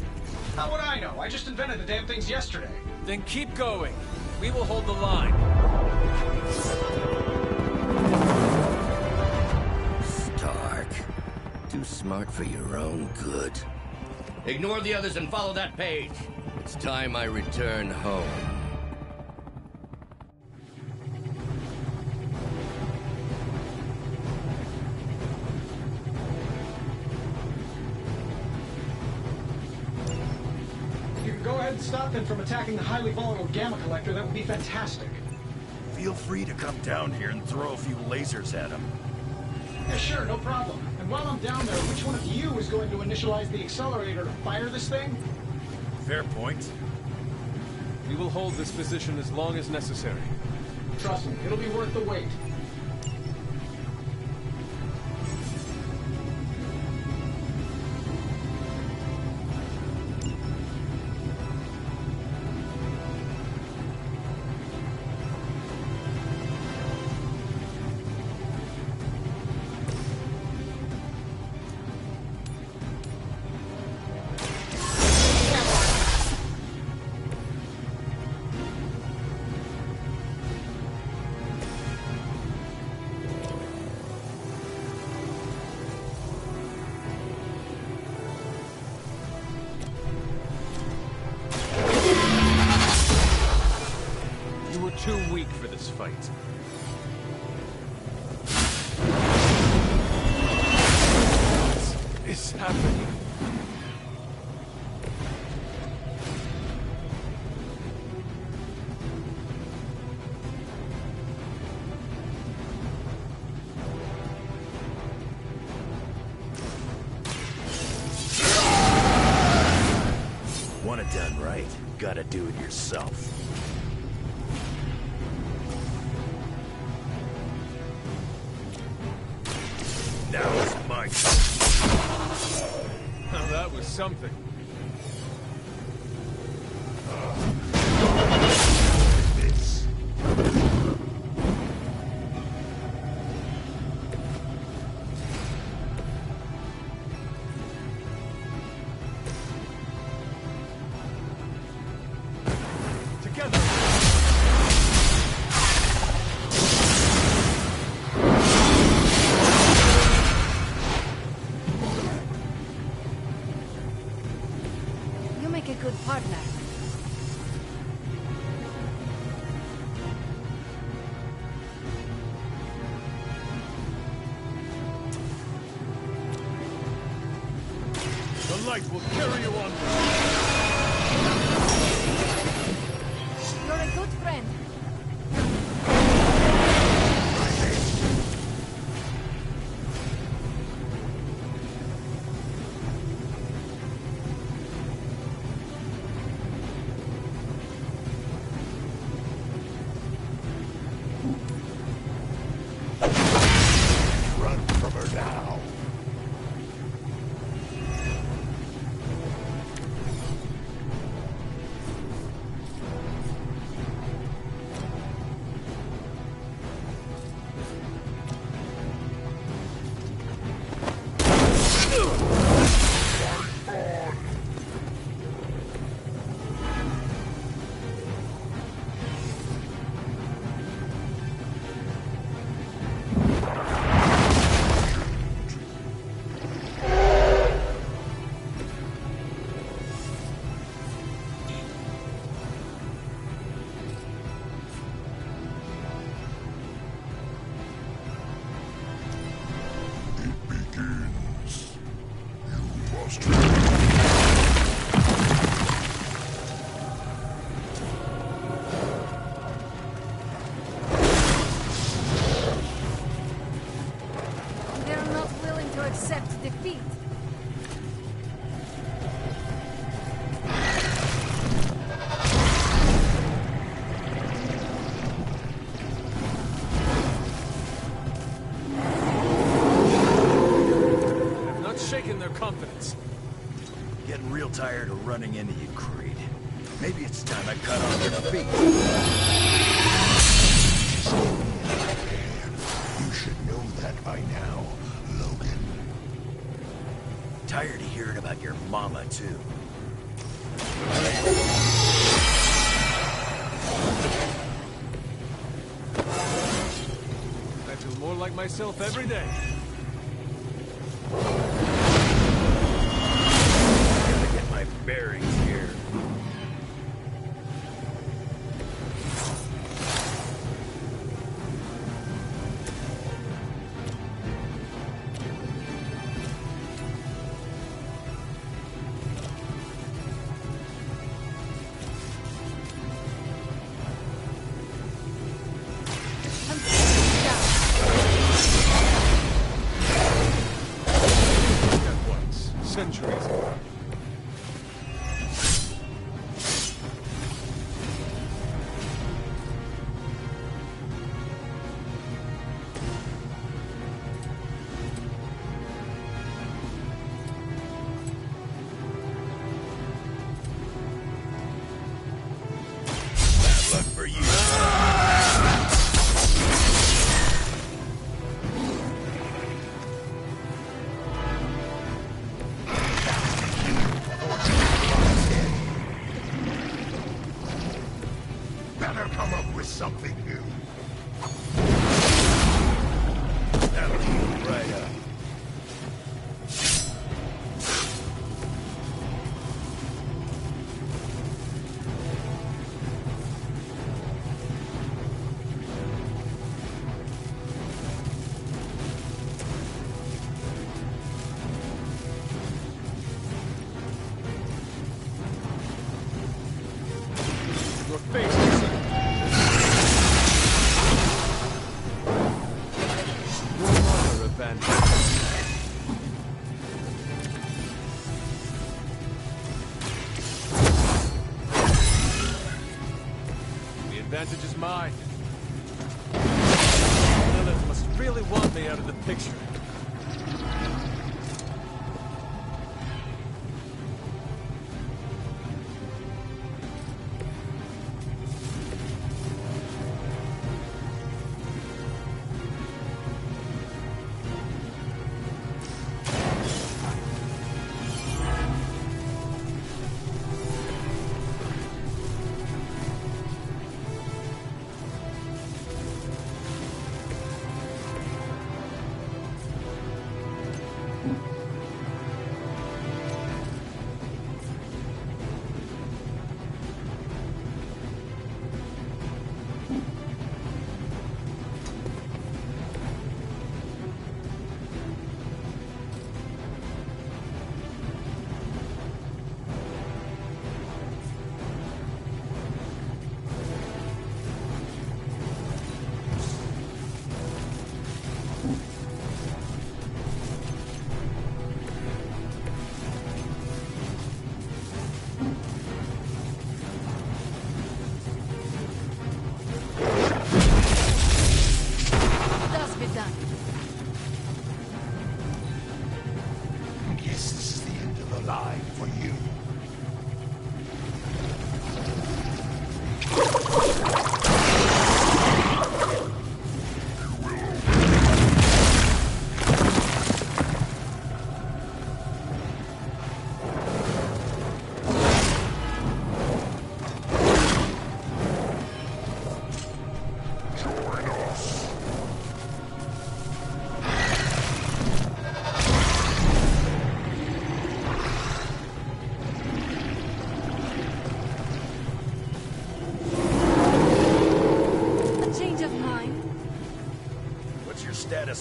How would I know? I just invented the damn things yesterday. Then keep going. We will hold the line. Stark. Too smart for your own good. Ignore the others and follow that page. It's time I return home. If you could go ahead and stop them from attacking the highly volatile gamma collector, that would be fantastic. Feel free to come down here and throw a few lasers at him. Yeah, sure, no problem. And while I'm down there, which one of you is going to initialize the accelerator to fire this thing? Fair point. We will hold this position as long as necessary. Trust me, it'll be worth the wait. Too weak for this fight. What is happening? Want it done right, gotta do it yourself. Now that was something. like a good partner. The light will carry you on. You're a good friend. Run from her now. They're not willing to accept defeat. I've not shaken their confidence. Getting real tired of running into you, Creed. Maybe it's time I cut off your feet. You should know that by now, Logan. Tired of hearing about your mama, too. I feel more like myself every day. Gotta get my bearings here. That once, centuries ago. Bad luck for you. Better come up with something new. That'll heal right up. Your face is your mother abandoned. The advantage is mine. Lilith must really want me out of the picture.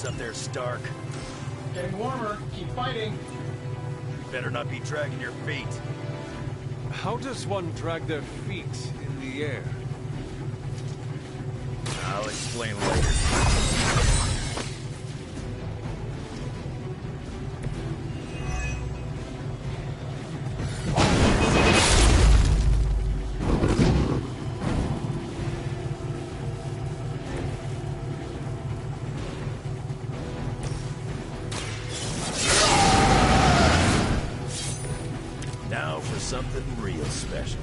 up there, Stark. Getting warmer. Keep fighting. You better not be dragging your feet. How does one drag their feet in the air? I'll explain later. Now for something real special.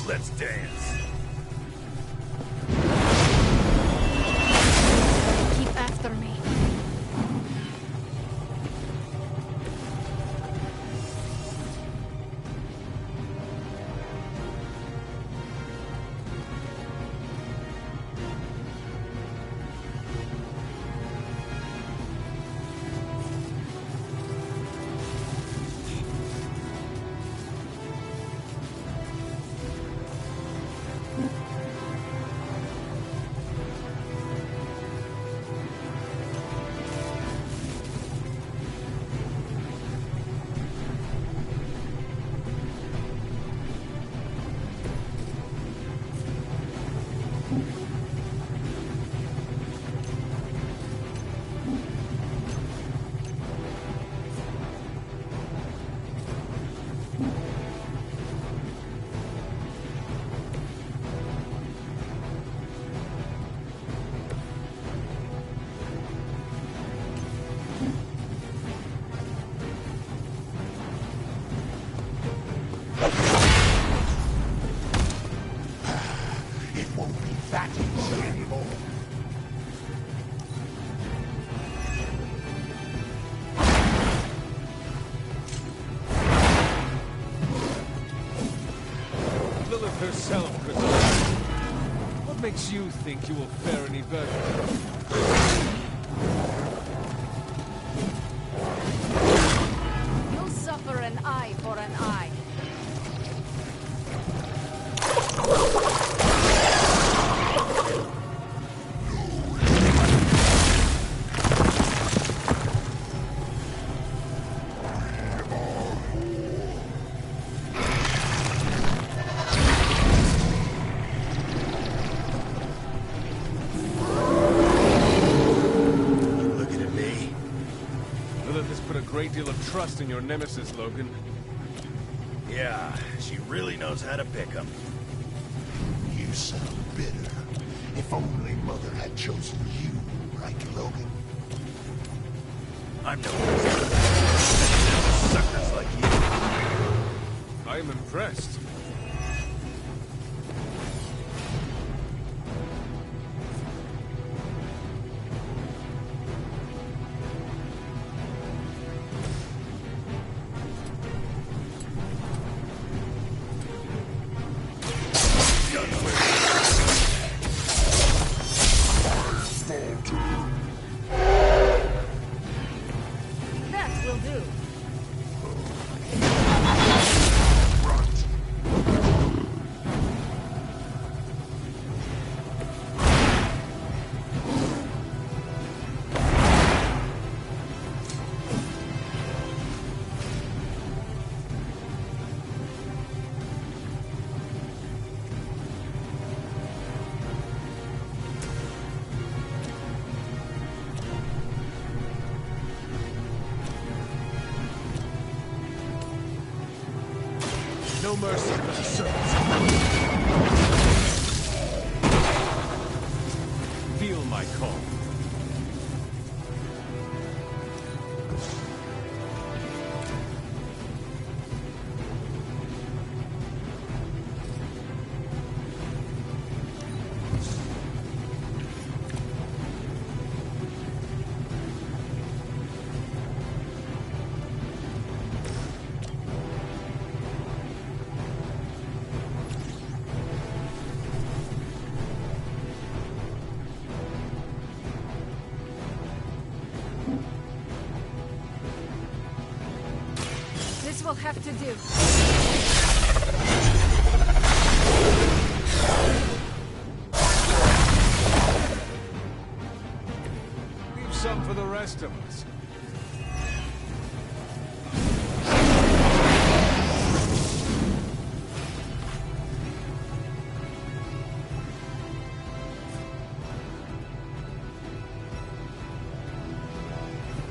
Let's dance. Keep after me. It won't be that easy anymore. Lilith herself could die. What makes you think you will fare any better? You'll suffer an eye for an eye. Lilith has put a great deal of trust in your nemesis, Logan. Yeah, she really knows how to pick 'em. You sound bitter. If only Mother had chosen you, right, Logan? I'm no suckers like you. I am impressed. That will do. No mercy for the servants. Feel my call. this will have to do. Leave some for the rest of us.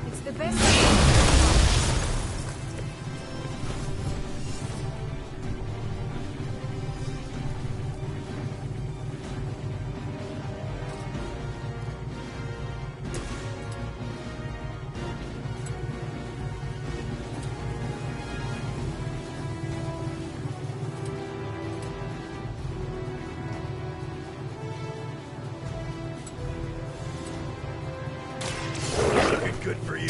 It's the best. Good for you.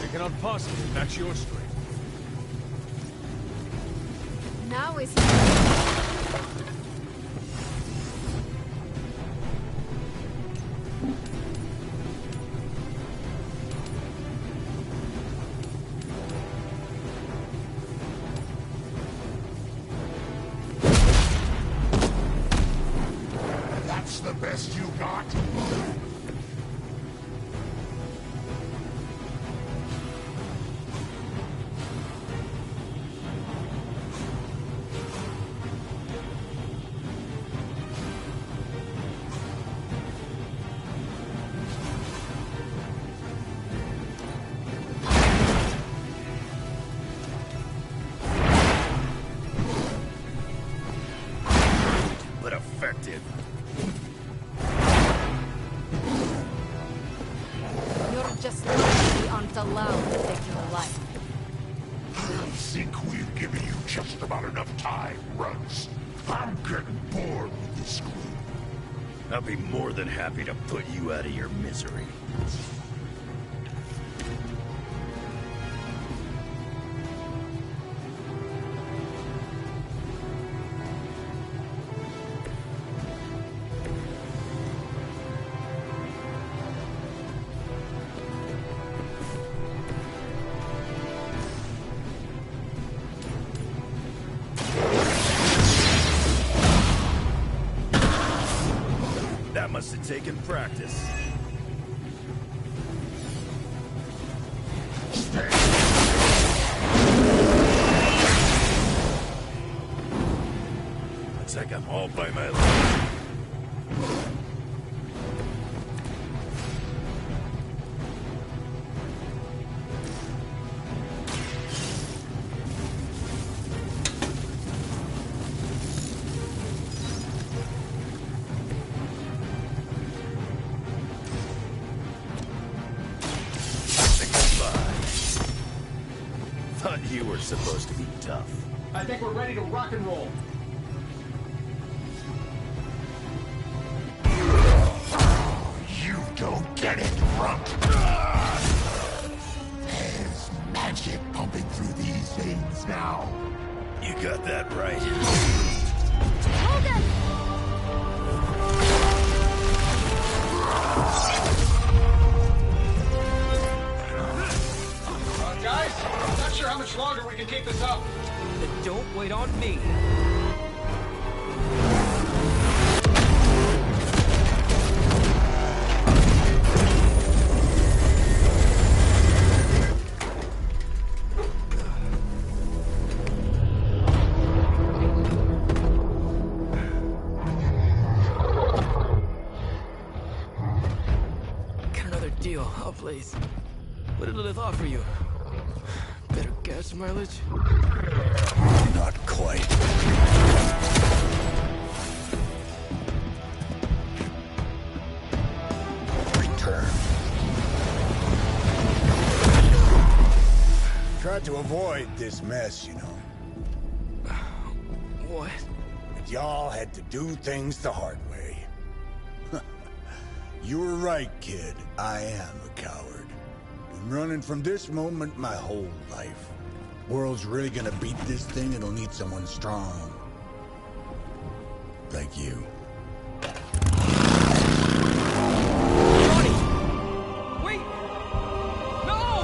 They cannot possibly match your strength. Now is. That's the best you got? But effective. You're just lucky we aren't allowed to take your life. I think we've given you just about enough time, Runs. I'm getting bored with this group. I'll be more than happy to put you out of your misery. That must have taken practice. Looks like I'm all by my life. Thought you were supposed to be tough. I think we're ready to rock and roll. You don't get it, Runt. There's magic pumping through these veins now. You got that right. Hold Guys, I'm not sure how much longer we can keep this up. Then don't wait on me. Got another deal. I'll place. What did Lilith offer you? Better gas mileage? Not quite. Return. Tried to avoid this mess, you know. What? But y'all had to do things the hard way. You were right, kid. I am a coward. Been running from this moment my whole life. World's really gonna beat this thing, it'll need someone strong. Like you. Wait! No!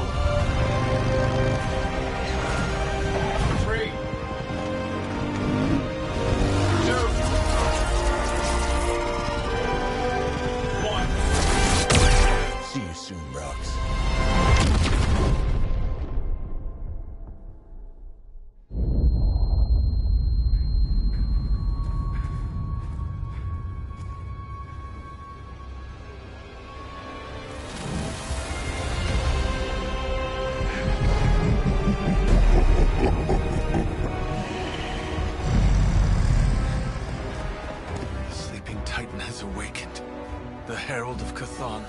Titan has awakened. The Herald of Chthon.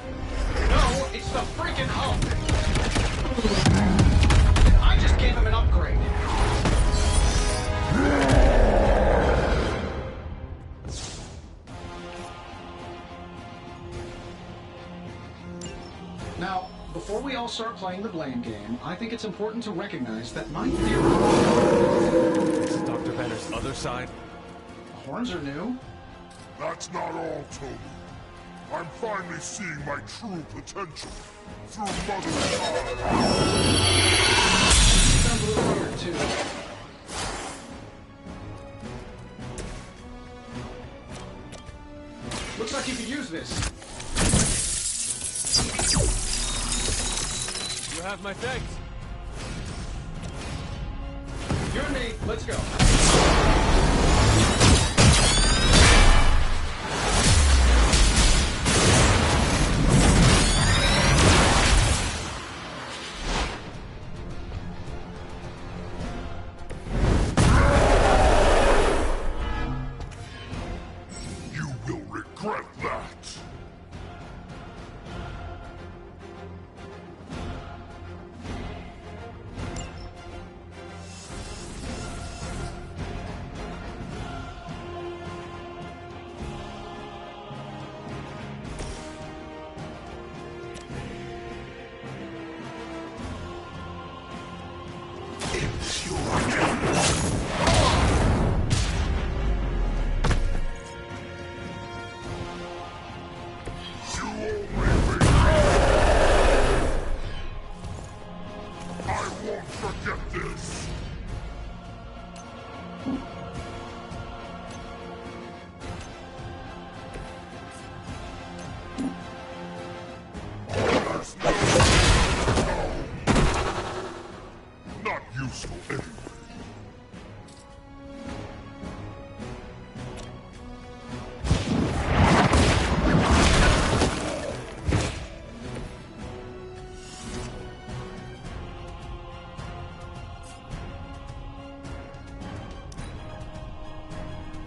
No, it's the freaking Hulk! And I just gave him an upgrade. Now, before we all start playing the blame game, I think it's important to recognize that my theory... This is Dr. Banner's other side? The horns are new. That's not all, Tony. I'm finally seeing my true potential through Mother's eyes. Sounds a little weird, too. Looks like you could use this. You have my thanks. You and me, let's go.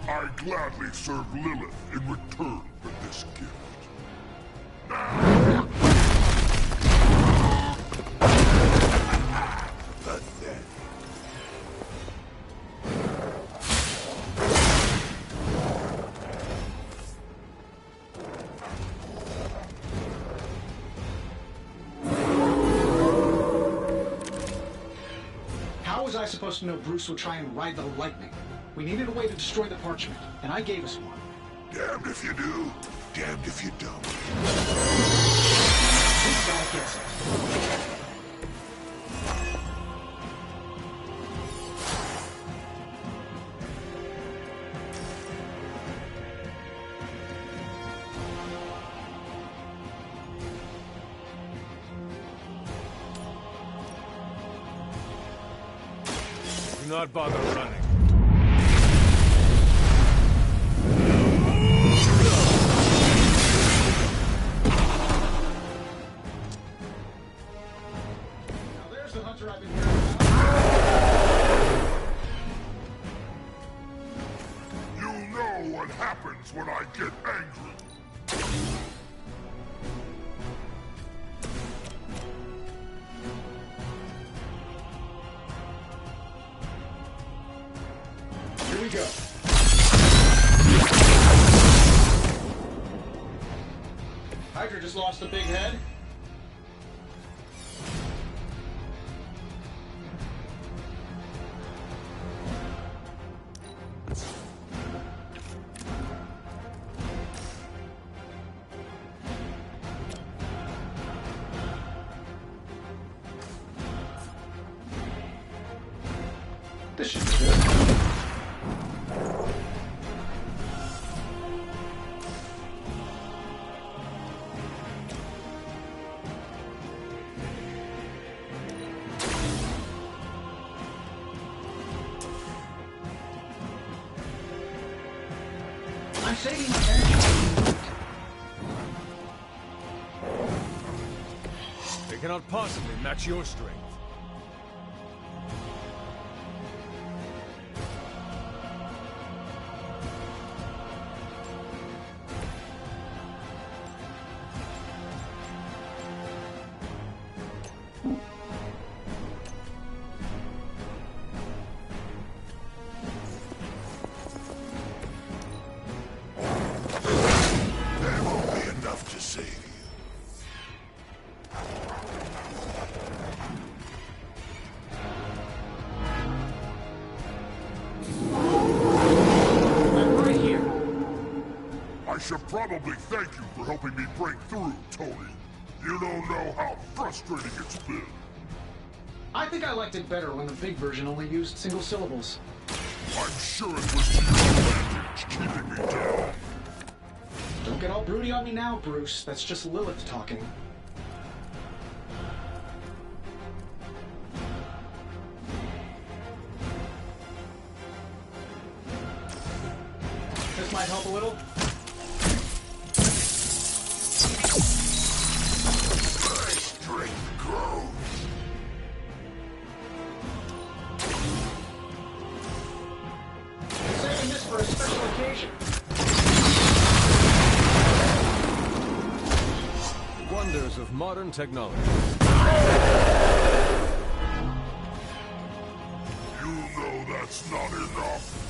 I gladly serve Lilith in return for this gift. How was I supposed to know Bruce would try and ride the lightning? We needed a way to destroy the parchment, and I gave us one. Damned if you do, damned if you don't. This guy gets it. Do not bother running. When I get angry. Here we go. Hydra just lost a big head. This should be good. I'm saving my energy. They cannot possibly match your strength. save you. I'm right here. I should probably thank you for helping me break through, Tony. You don't know how frustrating it's been. I think I liked it better when the big version only used single syllables. I'm sure it was to your advantage keeping me down. Don't get all broody on me now, Bruce. That's just Lilith talking. This might help a little. My strength grows. Saving this for a special occasion. Wonders of modern technology. You know that's not enough.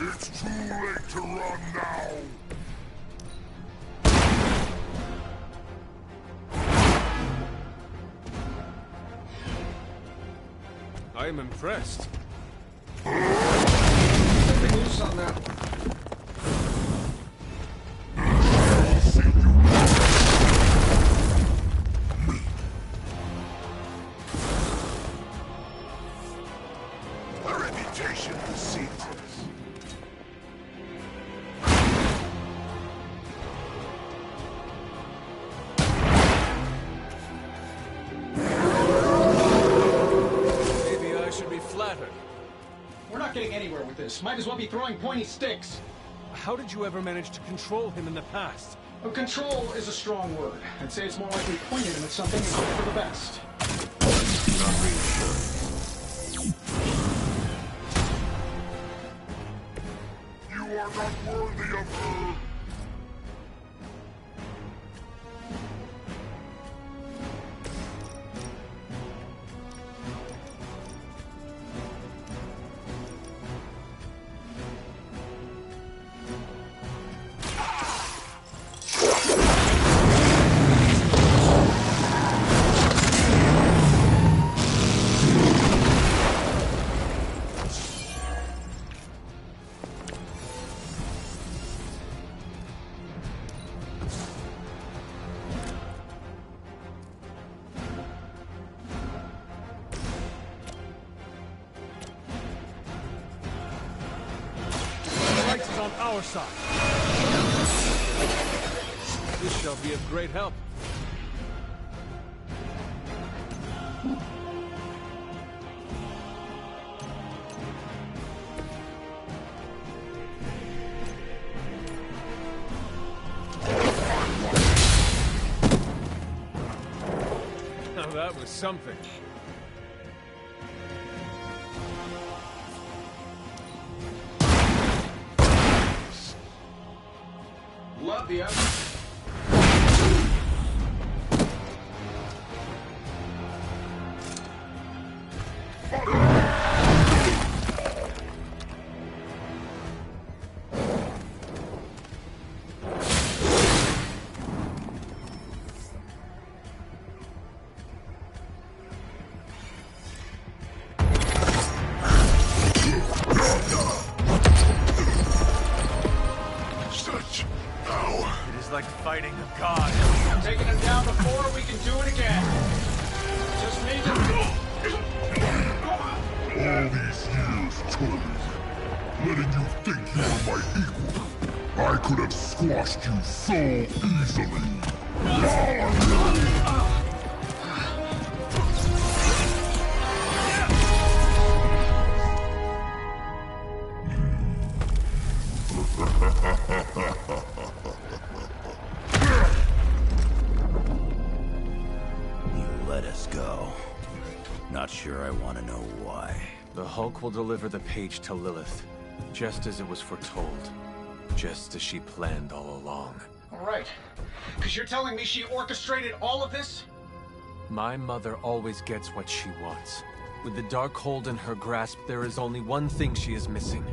It's too late to run now. I am impressed. Something loose on that. My reputation precedes us. Maybe I should be flattered. We're not getting anywhere with this. Might as well be throwing pointy sticks. How did you ever manage to control him in the past? Well, control is a strong word. I'd say it's more like we pointed him at something and hope for the best. Not reassuring. You are not worthy of her. On our side. This shall be of great help. Now that was something. Love you. Such power. It is like fighting a god. I'm taking him down before we can do it again. Just need to... All these years, Tony, letting you think you were my equal. I could have squashed you so easily. Now though. Not sure I want to know why. The Hulk will deliver the page to Lilith, just as it was foretold. Just as she planned all along. All right. Because you're telling me she orchestrated all of this? My mother always gets what she wants. With the Darkhold in her grasp, there is only one thing she is missing.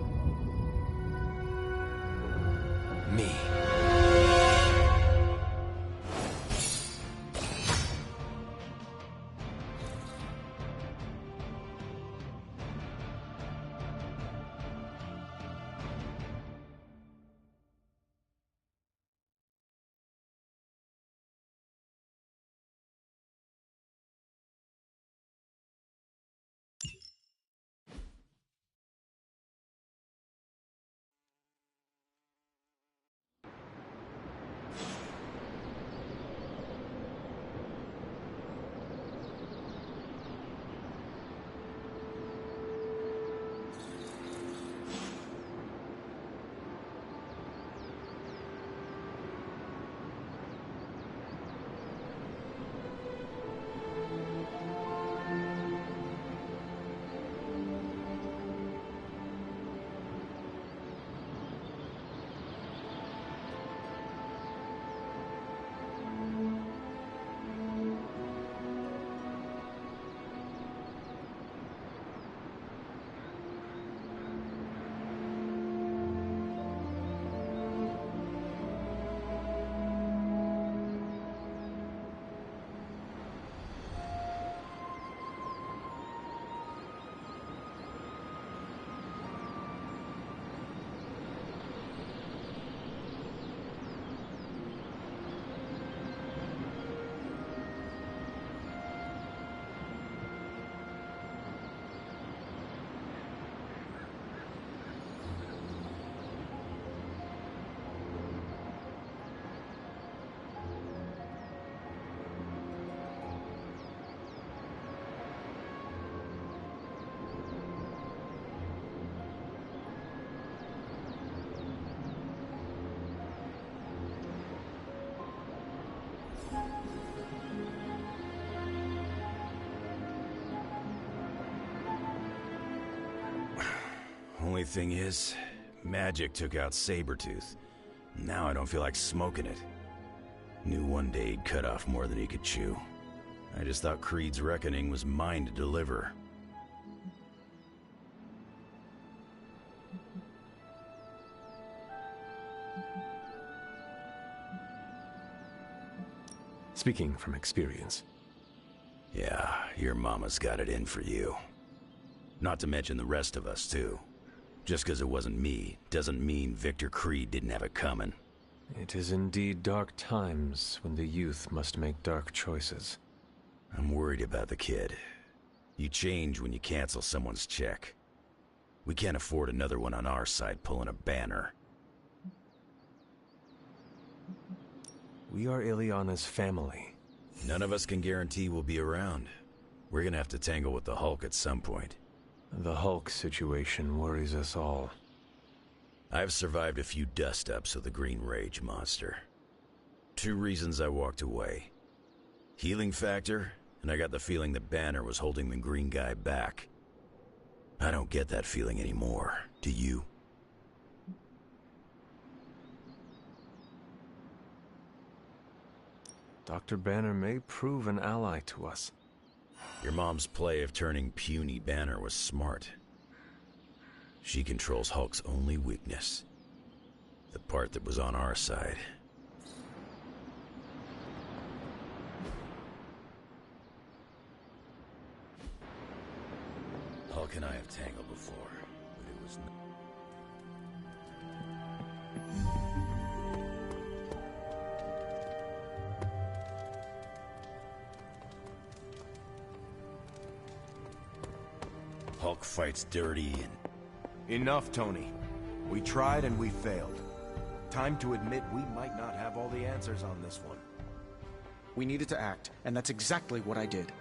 Me. Only thing is, magic took out Sabretooth. Now I don't feel like smoking it. Knew one day he'd cut off more than he could chew. I just thought Creed's reckoning was mine to deliver. Speaking from experience. Yeah, your mama's got it in for you. Not to mention the rest of us, too. Just because it wasn't me, doesn't mean Victor Creed didn't have it coming. It is indeed dark times when the youth must make dark choices. I'm worried about the kid. You change when you cancel someone's check. We can't afford another one on our side pulling a Banner. We are Illyana's family. None of us can guarantee we'll be around. We're gonna have to tangle with the Hulk at some point. The Hulk situation worries us all. I've survived a few dust-ups with the Green Rage monster. 2 reasons I walked away. Healing factor, and I got the feeling that Banner was holding the green guy back. I don't get that feeling anymore, do you? Dr. Banner may prove an ally to us. Your mom's play of turning puny Banner was smart. She controls Hulk's only weakness. The part that was on our side. Hulk and I have tangled before, but it was Hulk fights dirty and... Enough, Tony. We tried and we failed. Time to admit we might not have all the answers on this one. We needed to act, and that's exactly what I did.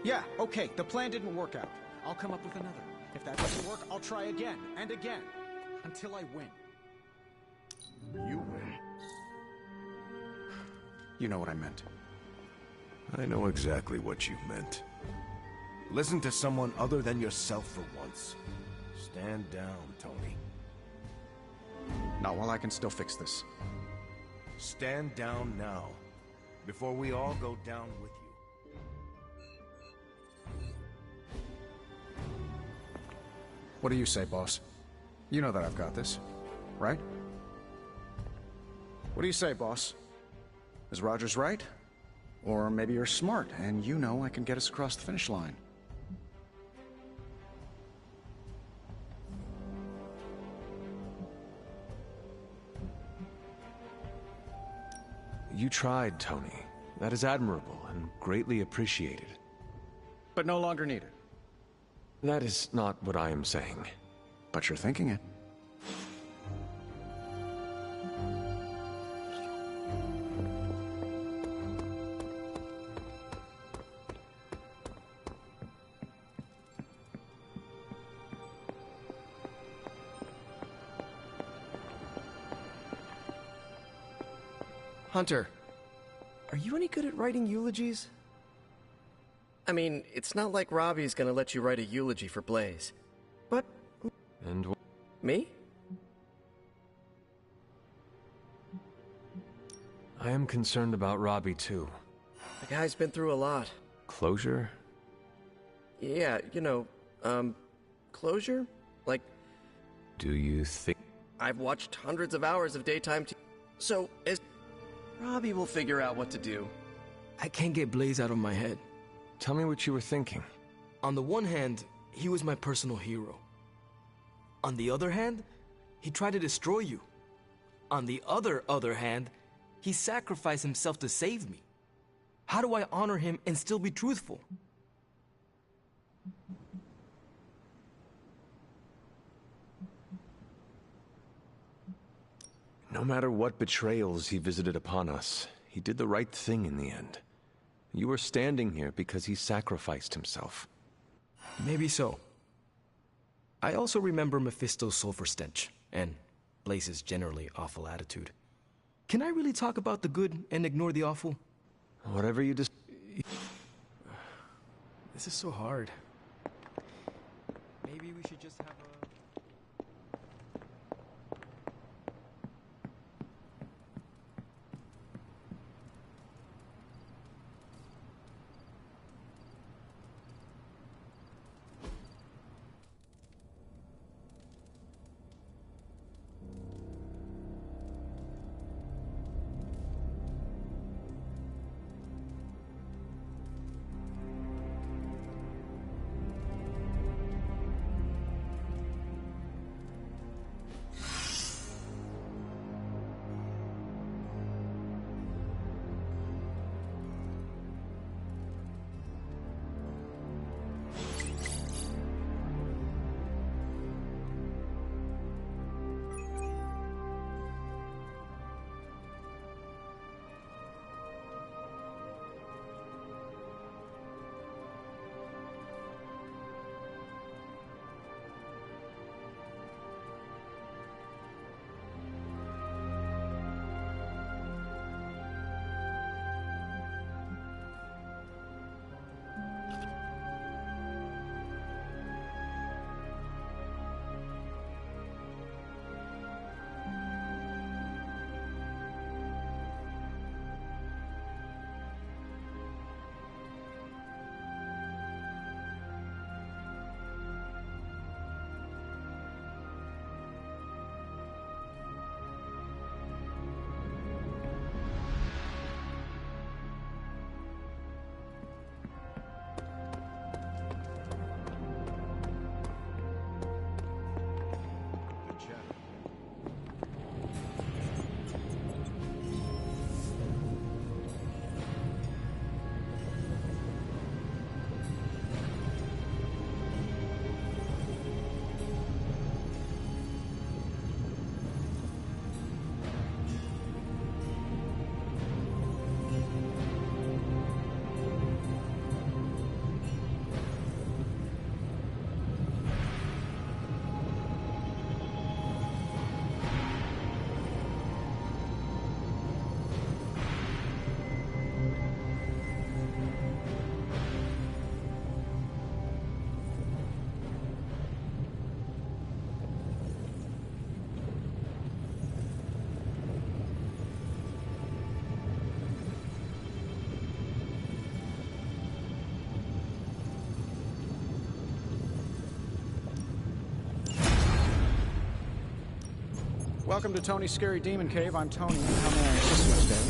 Yeah, okay, the plan didn't work out. I'll come up with another. If that doesn't work, I'll try again, and again, until I win. You win. You know what I meant. I know exactly what you meant. Listen to someone other than yourself for once. Stand down, Tony. Not while I can still fix this. Stand down now, before we all go down with you. What do you say, boss? You know that I've got this, right? What do you say, boss? Is Rogers right? Or maybe you're smart, and you know I can get us across the finish line. You tried, Tony. That is admirable and greatly appreciated. But no longer needed. That is not what I am saying. But you're thinking it. Hunter, are you any good at writing eulogies? I mean, it's not like Robbie's gonna let you write a eulogy for Blaze. But... And me? I am concerned about Robbie, too. The guy's been through a lot. Closure? Yeah, you know, closure? Like... Do you think... I've watched hundreds of hours of daytime TV. So, Robbie will figure out what to do. I can't get Blaze out of my head. Tell me what you were thinking. On the one hand, he was my personal hero. On the other hand, he tried to destroy you. On the other hand, he sacrificed himself to save me. How do I honor him and still be truthful? No matter what betrayals he visited upon us, he did the right thing in the end. You are standing here because he sacrificed himself. Maybe so. I also remember Mephisto's sulfur stench, and Blaze's generally awful attitude. Can I really talk about the good and ignore the awful? Whatever you just... This is so hard. Maybe we should just have a... Welcome to Tony's Scary Demon Cave. I'm Tony. How may I assist you today?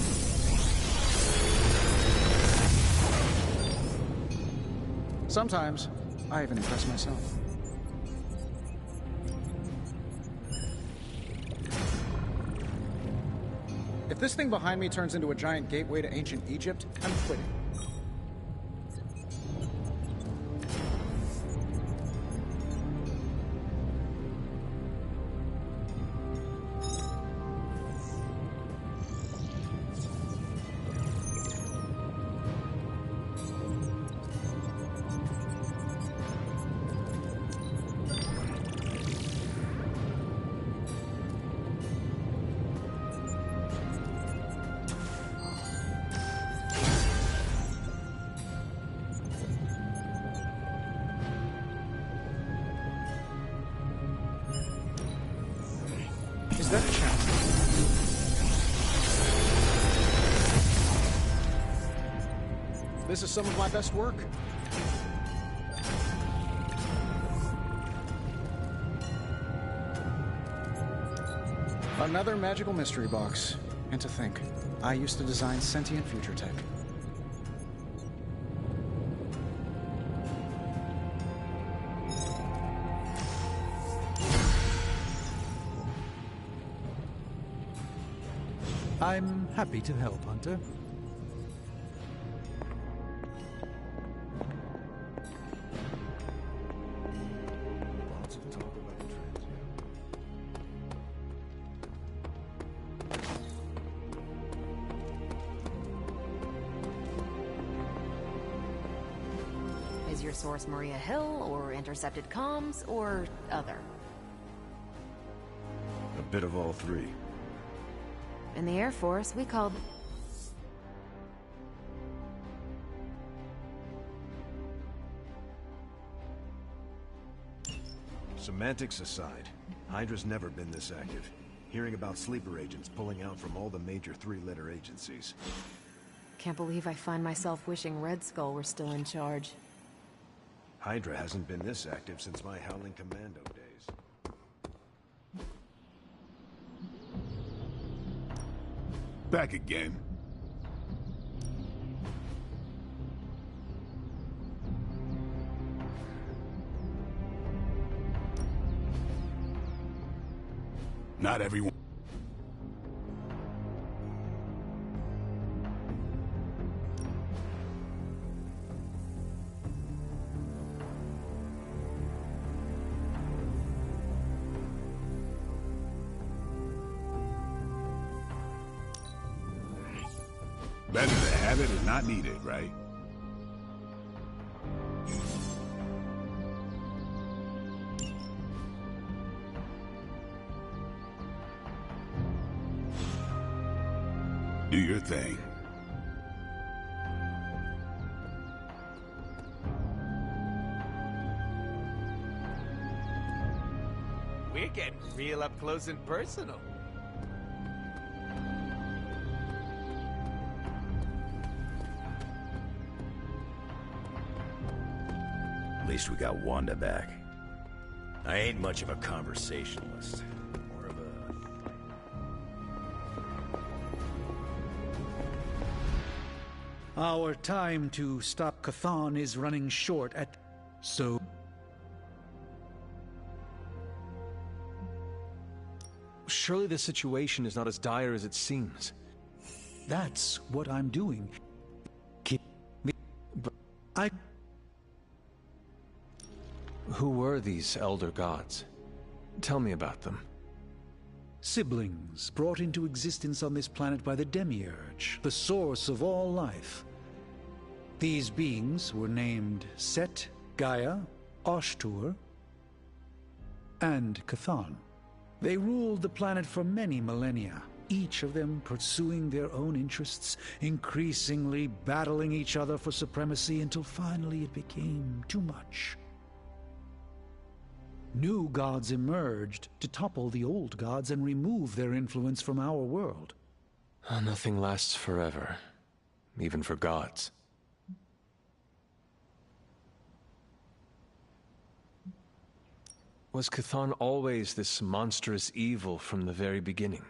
Sometimes, I even impress myself. If this thing behind me turns into a giant gateway to ancient Egypt, I'm quitting. Is that a challenge? This is some of my best work. Another magical mystery box. And to think, I used to design sentient future tech. I'm happy to help, Hunter. Is your source Maria Hill, or intercepted comms, or other? A bit of all three. In the Air Force, we called... Semantics aside, Hydra's never been this active. Hearing about sleeper agents pulling out from all the major three-letter agencies. Can't believe I find myself wishing Red Skull were still in charge. Hydra hasn't been this active since my Howling Commando days. Back again. Not everyone. Better to have it and not need it, right? Do your thing. We're getting real up close and personal. At least we got Wanda back. I ain't much of a conversationalist. More of a... Our time to stop Chthon is running short at... So... Surely the situation is not as dire as it seems. That's what I'm doing. Who were these elder gods? Tell me about them. Siblings brought into existence on this planet by the Demiurge, the source of all life. These beings were named Set, Gaia, Ashtur, and Chthon. They ruled the planet for many millennia, each of them pursuing their own interests, increasingly battling each other for supremacy until finally it became too much. New gods emerged to topple the old gods and remove their influence from our world. Nothing lasts forever, even for gods. Was Chthon always this monstrous evil from the very beginning?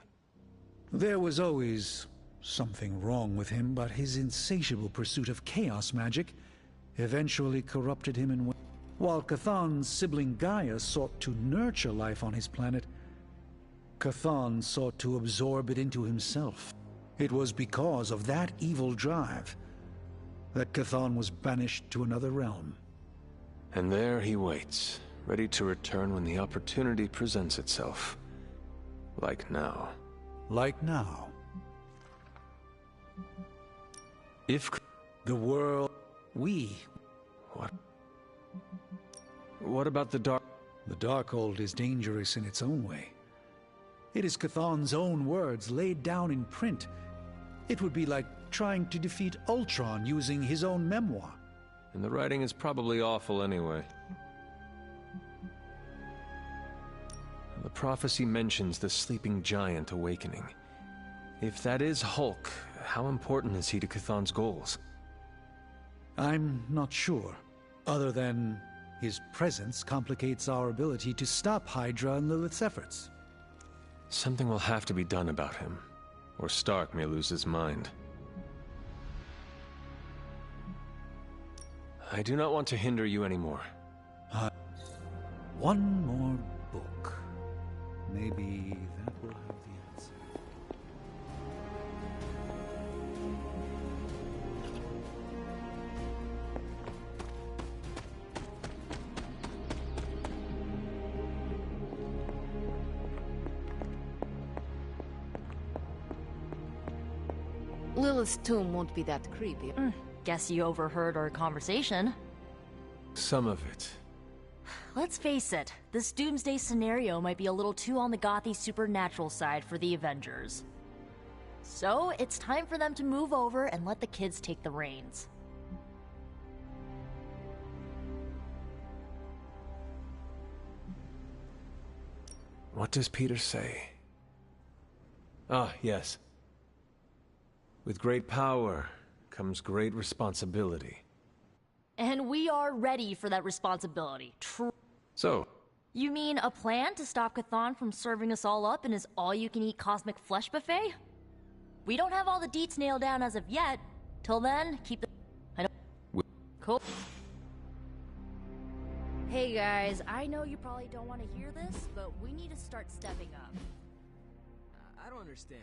There was always something wrong with him, but his insatiable pursuit of chaos magic eventually corrupted him in while Chthon's sibling Gaia sought to nurture life on his planet, Chthon sought to absorb it into himself. It was because of that evil drive that Chthon was banished to another realm. And there he waits, ready to return when the opportunity presents itself. Like now. Like now. If the world... What? What about the Dark... The Darkhold is dangerous in its own way. It is Chthon's own words laid down in print. It would be like trying to defeat Ultron using his own memoir. And the writing is probably awful anyway. The prophecy mentions the sleeping giant awakening. If that is Hulk, how important is he to Chthon's goals? I'm not sure, other than his presence complicates our ability to stop Hydra and Lilith's efforts. Something will have to be done about him, or Stark may lose his mind. I do not want to hinder you anymore. One more book. Maybe that will have the answer. Lilith's tomb won't be that creepy. Guess you overheard our conversation. Some of it. Let's face it, this doomsday scenario might be a little too on the gothy supernatural side for the Avengers. So, it's time for them to move over and let the kids take the reins. What does Peter say? Ah, yes. With great power comes great responsibility. And we are ready for that responsibility. So, you mean a plan to stop Chthon from serving us all up in his all-you-can-eat cosmic flesh buffet? We don't have all the deets nailed down as of yet. Till then, keep the... I don't... Cool. Hey guys, I know you probably don't want to hear this, but we need to start stepping up. I don't understand.